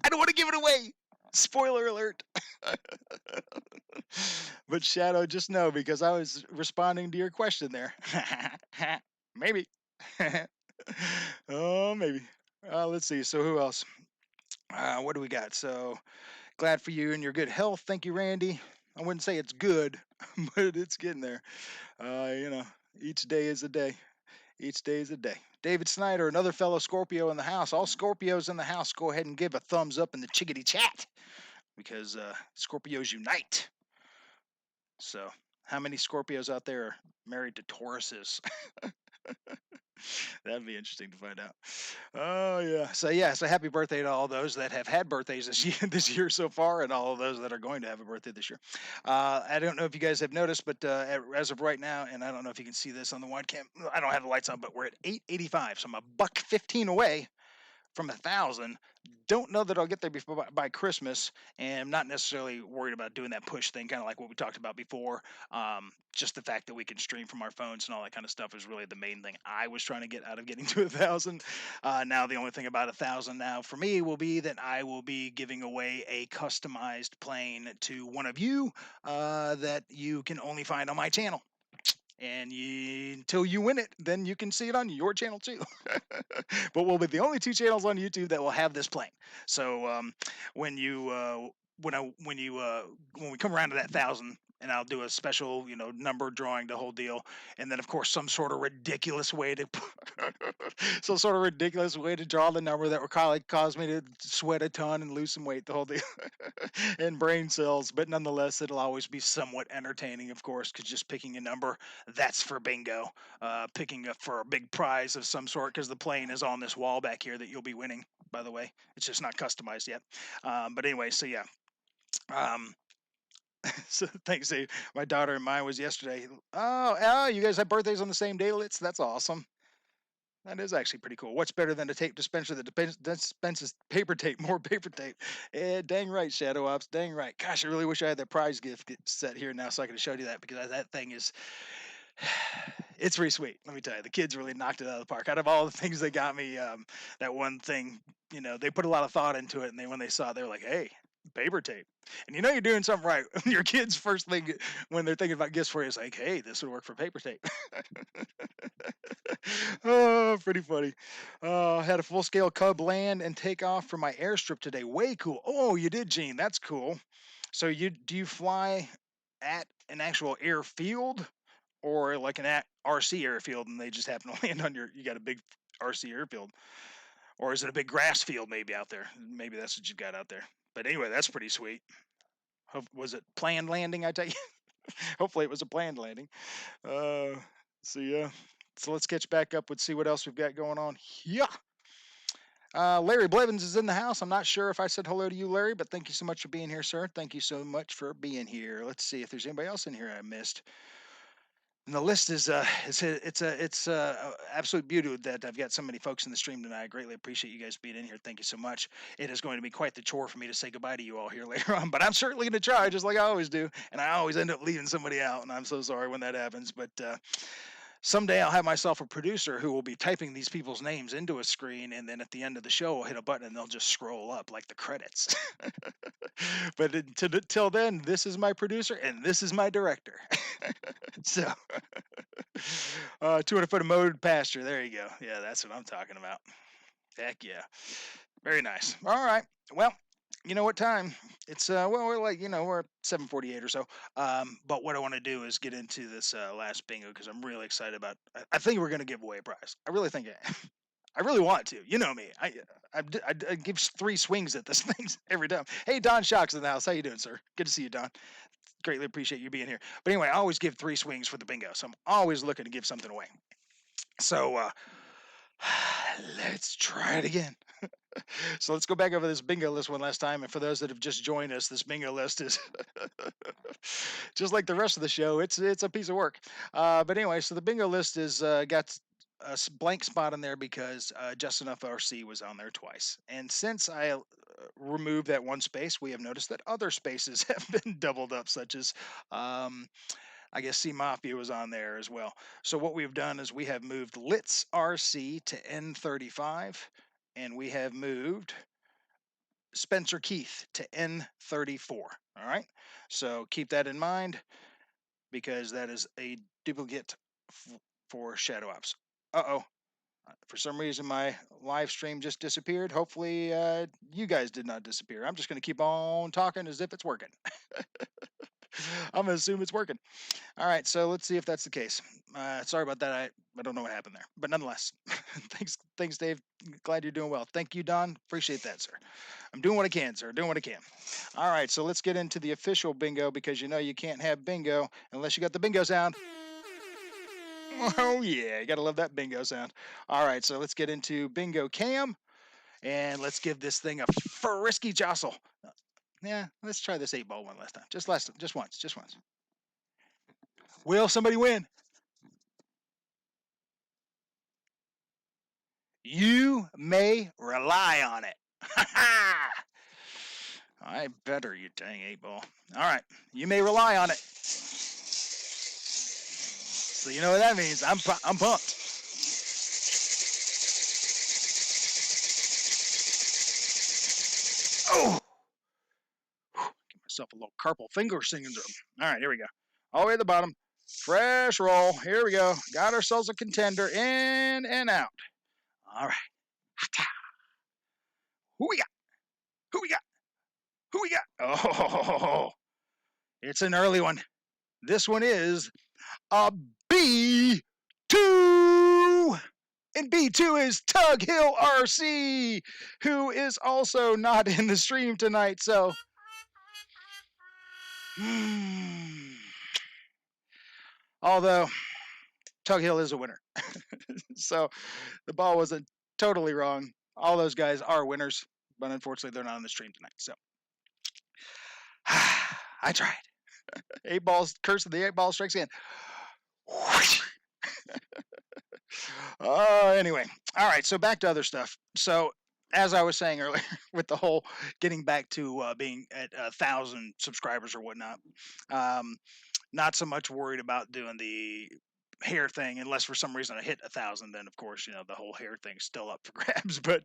Speaker 1: I don't want to give it away. Spoiler alert. But Shadow, just know because I was responding to your question there. Maybe. Oh, maybe. Let's see. So who else? What do we got? So glad for you and your good health. Thank you, Randy. I wouldn't say it's good, but it's getting there. Each day is a day. Each day is a day. David Snyder, another fellow Scorpio in the house. All Scorpios in the house, go ahead and give a thumbs up in the chickadee chat because Scorpios unite. So, how many Scorpios out there are married to Tauruses? That'd be interesting to find out. Oh yeah. So happy birthday to all those that have had birthdays this year so far, and all of those that are going to have a birthday this year. I don't know if you guys have noticed, but as of right now, and I don't know if you can see this on the wide cam. I don't have the lights on, but we're at 885, so I'm a $1.15 away from 1,000. Don't know that I'll get there before by Christmas, and I'm not necessarily worried about doing that push thing, kind of like what we talked about before. Just the fact that we can stream from our phones and all that kind of stuff is really the main thing I was trying to get out of getting to 1,000. Now the only thing about 1,000 now for me will be that I will be giving away a customized plane to one of you that you can only find on my channel. And until you win it, then you can see it on your channel too. But we'll be the only two channels on YouTube that will have this plane. So when we come around to that 1,000, and I'll do a special, number drawing, the whole deal, and then of course some sort of ridiculous way to draw the number that would cause me to sweat a ton and lose some weight, the whole deal, and brain cells. But nonetheless, it'll always be somewhat entertaining, of course, because just picking a number, that's for bingo. Picking up for a big prize of some sort, because the plane is on this wall back here that you'll be winning, by the way. It's just not customized yet. But anyway, so yeah. So thanks, Dave. My daughter and mine was yesterday. Oh, you guys have birthdays on the same day, Litz? That's awesome. That is actually pretty cool. What's better than a tape dispenser that dispenses paper tape, more paper tape? Dang right, Shadow Ops. Dang right. Gosh, I really wish I had that prize gift set here now so I could have showed you that, because that thing is, it's pretty sweet. Let me tell you, the kids really knocked it out of the park. Out of all the things they got me, that one thing, they put a lot of thought into it, and when they saw it, they were like, hey, paper tape. And you're doing something right. Your kids' first thing when they're thinking about gifts for you is like, hey, this would work for paper tape. Oh, pretty funny. Had a full-scale Cub land and take off from my airstrip today. Way cool. Oh, you did, Gene. That's cool. So do you fly at an actual airfield, or like an RC airfield, and they just happen to land on you got a big RC airfield? Or is it a big grass field maybe out there? Maybe that's what you've got out there. But anyway, that's pretty sweet. Was it planned landing, I tell you? Hopefully it was a planned landing. So let's catch back up with see what else we've got going on. Yeah. Larry Blevins is in the house. I'm not sure if I said hello to you, Larry, but thank you so much for being here, sir. Thank you so much for being here. Let's see if there's anybody else in here I missed. And the list is it's absolute beauty that I've got so many folks in the stream tonight. I greatly appreciate you guys being in here. Thank you so much. It is going to be quite the chore for me to say goodbye to you all here later on, but I'm certainly going to try, just like I always do. And I always end up leaving somebody out, and I'm so sorry when that happens. But someday I'll have myself a producer who will be typing these people's names into a screen, and then at the end of the show, I'll hit a button and they'll just scroll up like the credits. But until then, this is my producer and this is my director. So, 200 foot of mowed pasture. There you go. Yeah, that's what I'm talking about. Heck yeah. Very nice. All right. Well, you know what time? It's we're at 7:48 or so. But what I want to do is get into this last bingo, because I'm really excited about. I think we're going to give away a prize. I really think I really want to. You know me. I give 3 swings at this thing every time. Hey, Don Shocks in the house. How you doing, sir? Good to see you, Don. Greatly appreciate you being here. But anyway, I always give 3 swings for the bingo, so I'm always looking to give something away. So let's try it again. So let's go back over this bingo list one last time. And for those that have just joined us, this bingo list is just like the rest of the show. It's a piece of work. But anyway, so the bingo list is got a blank spot in there because Just Enough RC was on there twice. And since I removed that one space, we have noticed that other spaces have been doubled up, such as I guess C Mafia was on there as well. So what we've done is we have moved Litz RC to N35, and we have moved Spencer Keith to N34. All right. So keep that in mind because that is a duplicate for Shadow Ops. Uh-oh. For some reason, my live stream just disappeared. Hopefully, you guys did not disappear. I'm just going to keep on talking as if it's working. I'm going to assume it's working. All right, so let's see if that's the case. Sorry about that. I don't know what happened there. But nonetheless, thanks, Dave. Glad you're doing well. Thank you, Don. Appreciate that, sir. I'm doing what I can, sir. Doing what I can. All right, so let's get into the official bingo because you know you can't have bingo unless you got the bingo sound. Oh, yeah, you got to love that bingo sound. All right, so let's get into Bingo Cam, and let's give this thing a frisky jostle. Yeah, let's try this 8-ball one last time. Just once. Will somebody win? You may rely on it. I better, you dang 8-ball. All right, you may rely on it. So you know what that means. I'm pumped. Oh, give myself a little carpal finger syndrome. All right, here we go. All the way to the bottom. Fresh roll. Here we go. Got ourselves a contender in and out. All right. Who we got? Who we got? Who we got? Oh, it's an early one. This one is a B2. And B2 is Tug Hill RC, who is also not in the stream tonight. So, although Tug Hill is a winner. So, the ball wasn't totally wrong. All those guys are winners, but unfortunately, they're not on the stream tonight. So, I tried. 8 balls, curse of the 8-ball strikes again. Anyway, all right. So back to other stuff. So as I was saying earlier, with the whole getting back to being at 1,000 subscribers or whatnot, not so much worried about doing the hair thing unless for some reason I hit 1,000. Then of course the whole hair thing's still up for grabs. But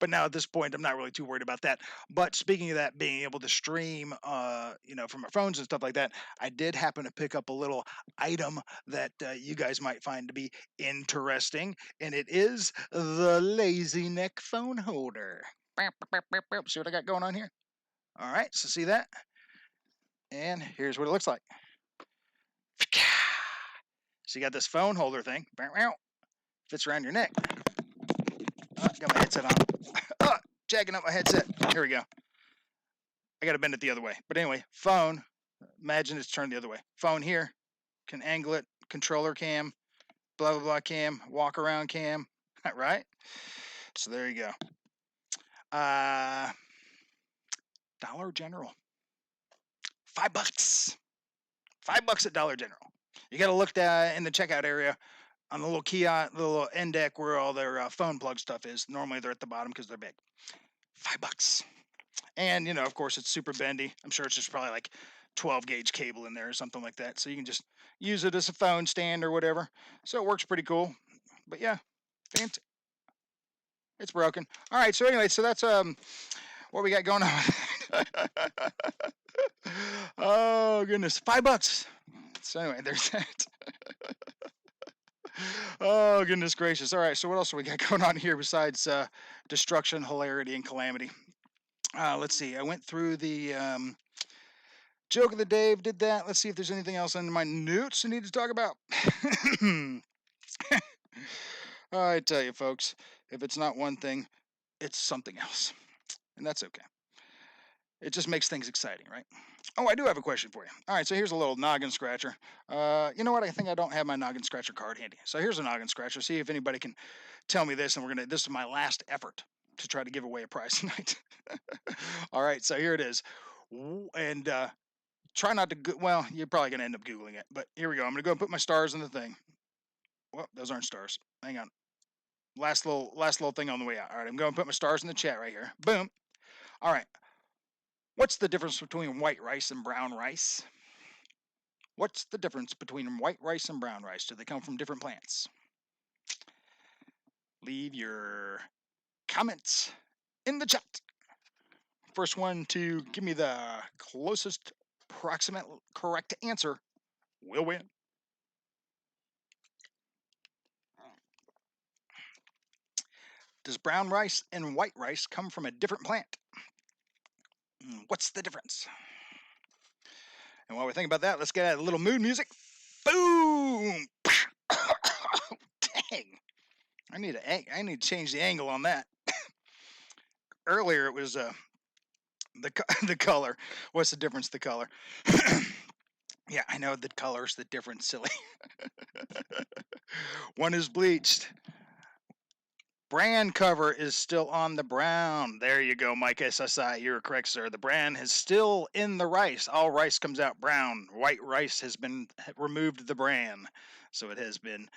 Speaker 1: now at this point I'm not really too worried about that. But speaking of that, being able to stream from our phones and stuff like that, I did happen to pick up a little item that you guys might find to be interesting, and it is the Lazy Neck phone holder. See what I got going on here? All right, so see that, and here's what it looks like. So you got this phone holder thing. Fits around your neck. Got my headset on. Jagging up my headset. Here we go. I got to bend it the other way. But anyway, phone. Imagine it's turned the other way. Phone here. Can angle it. Controller cam. Blah, blah, blah cam. Walk around cam. Right? So there you go. Dollar General. $5. $5 at Dollar General. You got to look in the checkout area on the little kiosk, the little end deck where all their phone plug stuff is. Normally they're at the bottom because they're big. $5. And, of course, it's super bendy. I'm sure it's just probably like 12 gauge cable in there or something like that. So you can just use it as a phone stand or whatever. So it works pretty cool. But yeah, fancy. It's broken. All right. So anyway, so that's what we got going on. Oh, goodness. $5. So anyway, there's that. Oh, goodness gracious. All right, so what else have we got going on here besides destruction, hilarity, and calamity? Let's see. I went through the joke of the day, did that. Let's see if there's anything else in my notes I need to talk about. I tell you, folks, if it's not one thing, it's something else. And that's okay. It just makes things exciting, right? Oh, I do have a question for you. All right, so here's a little noggin scratcher. You know what? I think I don't have my noggin scratcher card handy. So here's a noggin scratcher. See if anybody can tell me this, and this is my last effort. to try to give away a prize tonight. All right, so here it is. And try not to well, you're probably going to end up Googling it. But here we go. I'm going to go and put my stars in the thing. Well, those aren't stars. Hang on. Last little thing on the way out. All right, I'm going to put my stars in the chat right here. Boom. All right. What's the difference between white rice and brown rice? What's the difference between white rice and brown rice? Do they come from different plants? Leave your comments in the chat. First one to give me the closest approximate correct answer will win. Does brown rice and white rice come from a different plant? What's the difference? And while we think about that, let's get a little mood music. Boom! Dang! I need to change the angle on that. Earlier it was the color. What's the difference? The color. Yeah, I know the color's the difference. Silly. One is bleached. Brand cover is still on the brown. There you go, Mike SSI. You're correct, sir. The brand is still in the rice. All rice comes out brown. White rice has been removed the bran. So it has been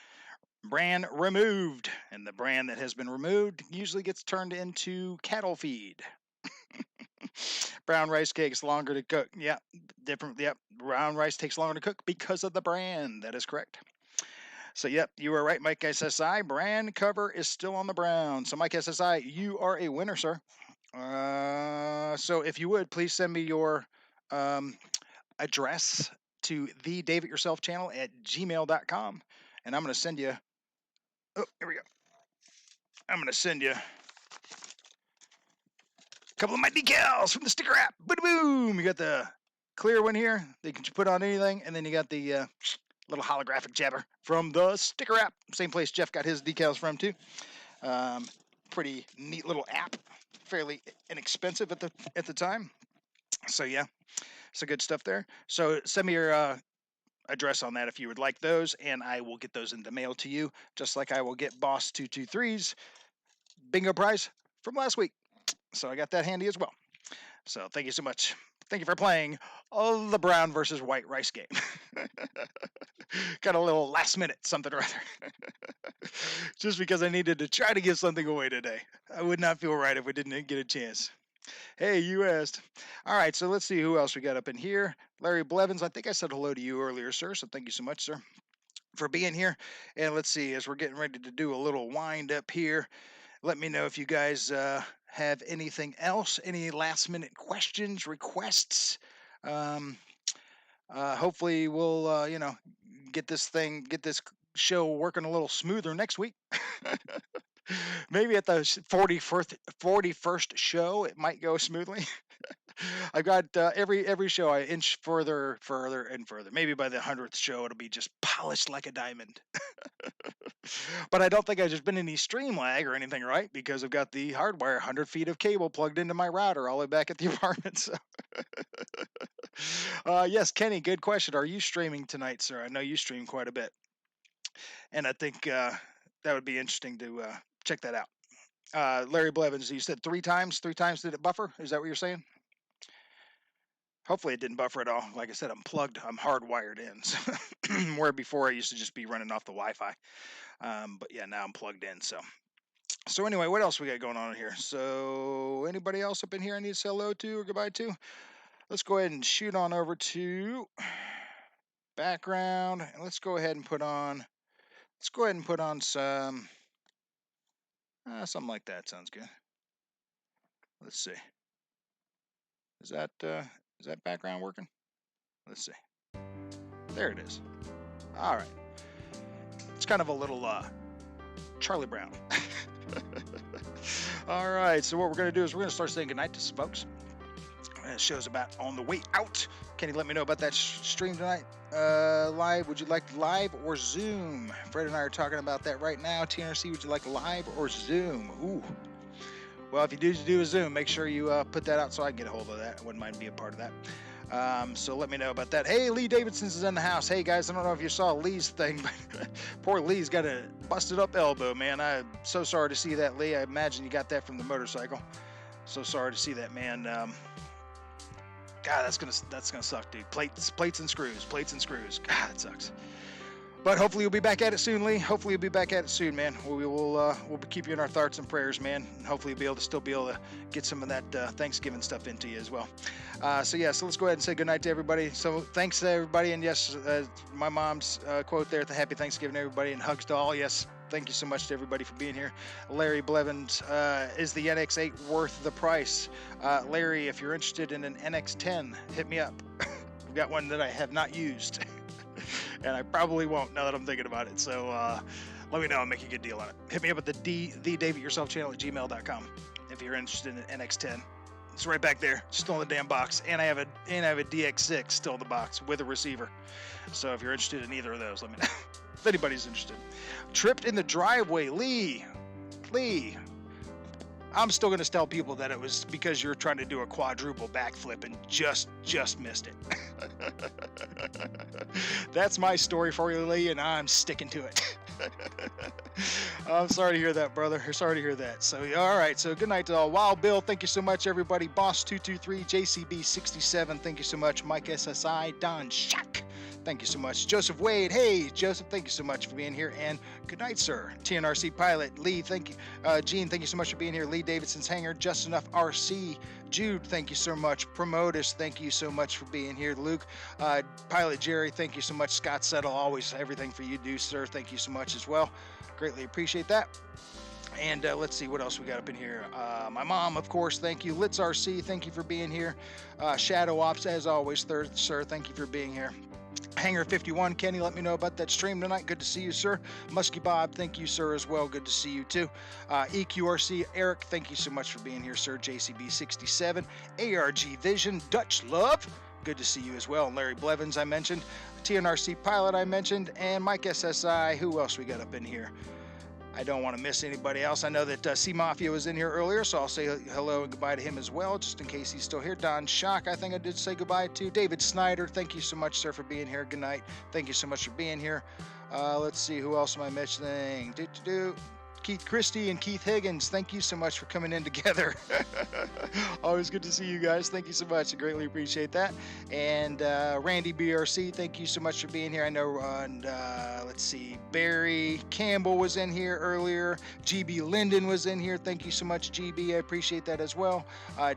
Speaker 1: bran removed. And the bran that has been removed usually gets turned into cattle feed. Brown rice takes longer to cook. Yeah, different. Yep, brown rice takes longer to cook because of the bran. That is correct. So, yep, you were right, Mike SSI. Brand cover is still on the brown. So, Mike SSI, you are a winner, sir. So, if you would, please send me your address to the Dave It Yourself channel at gmail.com. And I'm going to send you... Oh, here we go. I'm going to send you a couple of my decals from the sticker app. Boom! You got the clear one here that you can put on anything. And then you got the... little holographic jabber from the sticker app. Same place Jeff got his decals from too. Pretty neat little app. Fairly inexpensive at the time. So yeah, some good stuff there. So send me your address on that if you would like those, and I will get those in the mail to you, just like I will get Boss 223's bingo prize from last week. So I got that handy as well. So thank you so much. Thank you for playing the brown versus white rice game. Got a little last minute something or other. Just because I needed to try to give something away today. I would not feel right if we didn't get a chance. Hey, you asked. All right, so let's see who else we got up in here. Larry Blevins, I think I said hello to you earlier, sir. So thank you so much, sir, for being here. And let's see, as we're getting ready to do a little wind up here, let me know if you guys have anything else, any last minute questions, requests. Hopefully we'll, get this show working a little smoother next week. Maybe at the 41st show, it might go smoothly. I've got every show I inch further and further. Maybe by the 100th show, it'll be just polished like a diamond. But I don't think I've just been any stream lag or anything, right? Because I've got the hardwire 100 feet of cable plugged into my router all the way back at the apartment. So. Yes, Kenny, good question. Are you streaming tonight, sir? I know you stream quite a bit. And I think that would be interesting to check that out. Larry Blevins, you said 3 times? 3 times did it buffer? Is that what you're saying? Hopefully it didn't buffer at all. Like I said, I'm plugged. I'm hardwired in. So where before I used to just be running off the Wi-Fi. But yeah, now I'm plugged in. So anyway, what else we got going on here? So anybody else up in here I need to say hello to or goodbye to? Let's go ahead and shoot on over to background. And let's go ahead and put on some something like that. Sounds good. Let's see. Is that background working? Let's see. There it is. All right. It's kind of a little Charlie Brown. All right. So what we're going to do is we're going to start saying goodnight to some folks. The show's about on the way out. Can you let me know about that stream tonight? Live? Would you like live or Zoom? Fred and I are talking about that right now. TNRC, would you like live or Zoom? Ooh. Well, if you do a Zoom, make sure you put that out so I can get a hold of that. I wouldn't mind being a part of that. So let me know about that. Hey, Lee Davidson's is in the house. Hey guys, I don't know if you saw Lee's thing, but poor Lee's got a busted up elbow, man. I'm so sorry to see that, Lee. I imagine you got that from the motorcycle. So sorry to see that, man. God, that's gonna suck, dude. Plates and screws. God, that sucks. But hopefully you'll be back at it soon, Lee. Hopefully you'll be back at it soon, man. We'll keep you in our thoughts and prayers, man. And hopefully you'll still be able to get some of that Thanksgiving stuff into you as well. So let's go ahead and say goodnight to everybody. So thanks to everybody, and yes, my mom's quote there, the Happy Thanksgiving, everybody, and hugs to all. Yes, thank you so much to everybody for being here. Larry Blevins, is the Nx8 worth the price? Larry, if you're interested in an NX10, hit me up. I've got one that I have not used. And I probably won't now that I'm thinking about it. So let me know. I'll make a good deal on it. Hit me up at the Davidyourself channel at gmail.com if you're interested in an NX10. It's right back there, still in the damn box. And I have a DX6 still in the box with a receiver. So if you're interested in either of those, let me know. If anybody's interested. Tripped in the driveway. Lee. I'm still going to tell people that it was because you're trying to do a quadruple backflip and just missed it. That's my story for you, Lee, and I'm sticking to it. I'm sorry to hear that, brother. Sorry to hear that. So, all right. So, good night to all. Wild Bill, thank you so much, everybody. Boss223, JCB67, thank you so much. Mike SSI, Don Shack, thank you so much. Joseph Wade, hey, Joseph, thank you so much for being here. And good night, sir. TNRC Pilot, Lee, thank you. Gene, thank you so much for being here. Lee Davidson's Hanger, Just Enough RC. Jude, thank you so much. Promotus, thank you so much for being here. Luke, Pilot Jerry, thank you so much. Scott Settle, always everything for you do, sir. Thank you so much as well. Greatly appreciate that. And let's see what else we got up in here. My mom, of course, thank you. Litz RC, thank you for being here. Shadow Ops, as always, sir, thank you for being here. Hanger 51, Kenny, let me know about that stream tonight. Good to see you, sir. Muskie Bob, thank you, sir, as well. Good to see you, too. EQRC, Eric, thank you so much for being here, sir. JCB 67, ARG Vision, Dutch Love, good to see you as well. Larry Blevins, I mentioned. TNRC Pilot, I mentioned. And Mike SSI, who else we got up in here? I don't want to miss anybody else. I know that C Mafia was in here earlier, so I'll say hello and goodbye to him as well, just in case he's still here. Don Shock, I think I did say goodbye to. David Snyder, thank you so much, sir, for being here. Good night. Thank you so much for being here. Let's see, who else am I mentioning? Keith Christie and Keith Higgins, thank you so much for coming in together. Always good to see you guys. Thank you so much. I greatly appreciate that. And Randy BRC, thank you so much for being here. I know, let's see, Barry Campbell was in here earlier. GB Linden was in here. Thank you so much, GB. I appreciate that as well.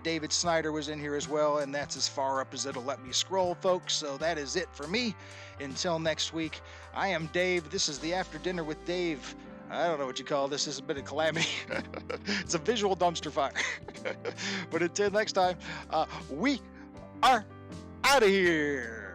Speaker 1: David Snyder was in here as well, and that's as far up as it'll let me scroll, folks. So that is it for me. Until next week, I am Dave. This is the After Dinner with Dave. I don't know what you call this. This has been a calamity. It's a visual dumpster fire. But until next time, we are out of here.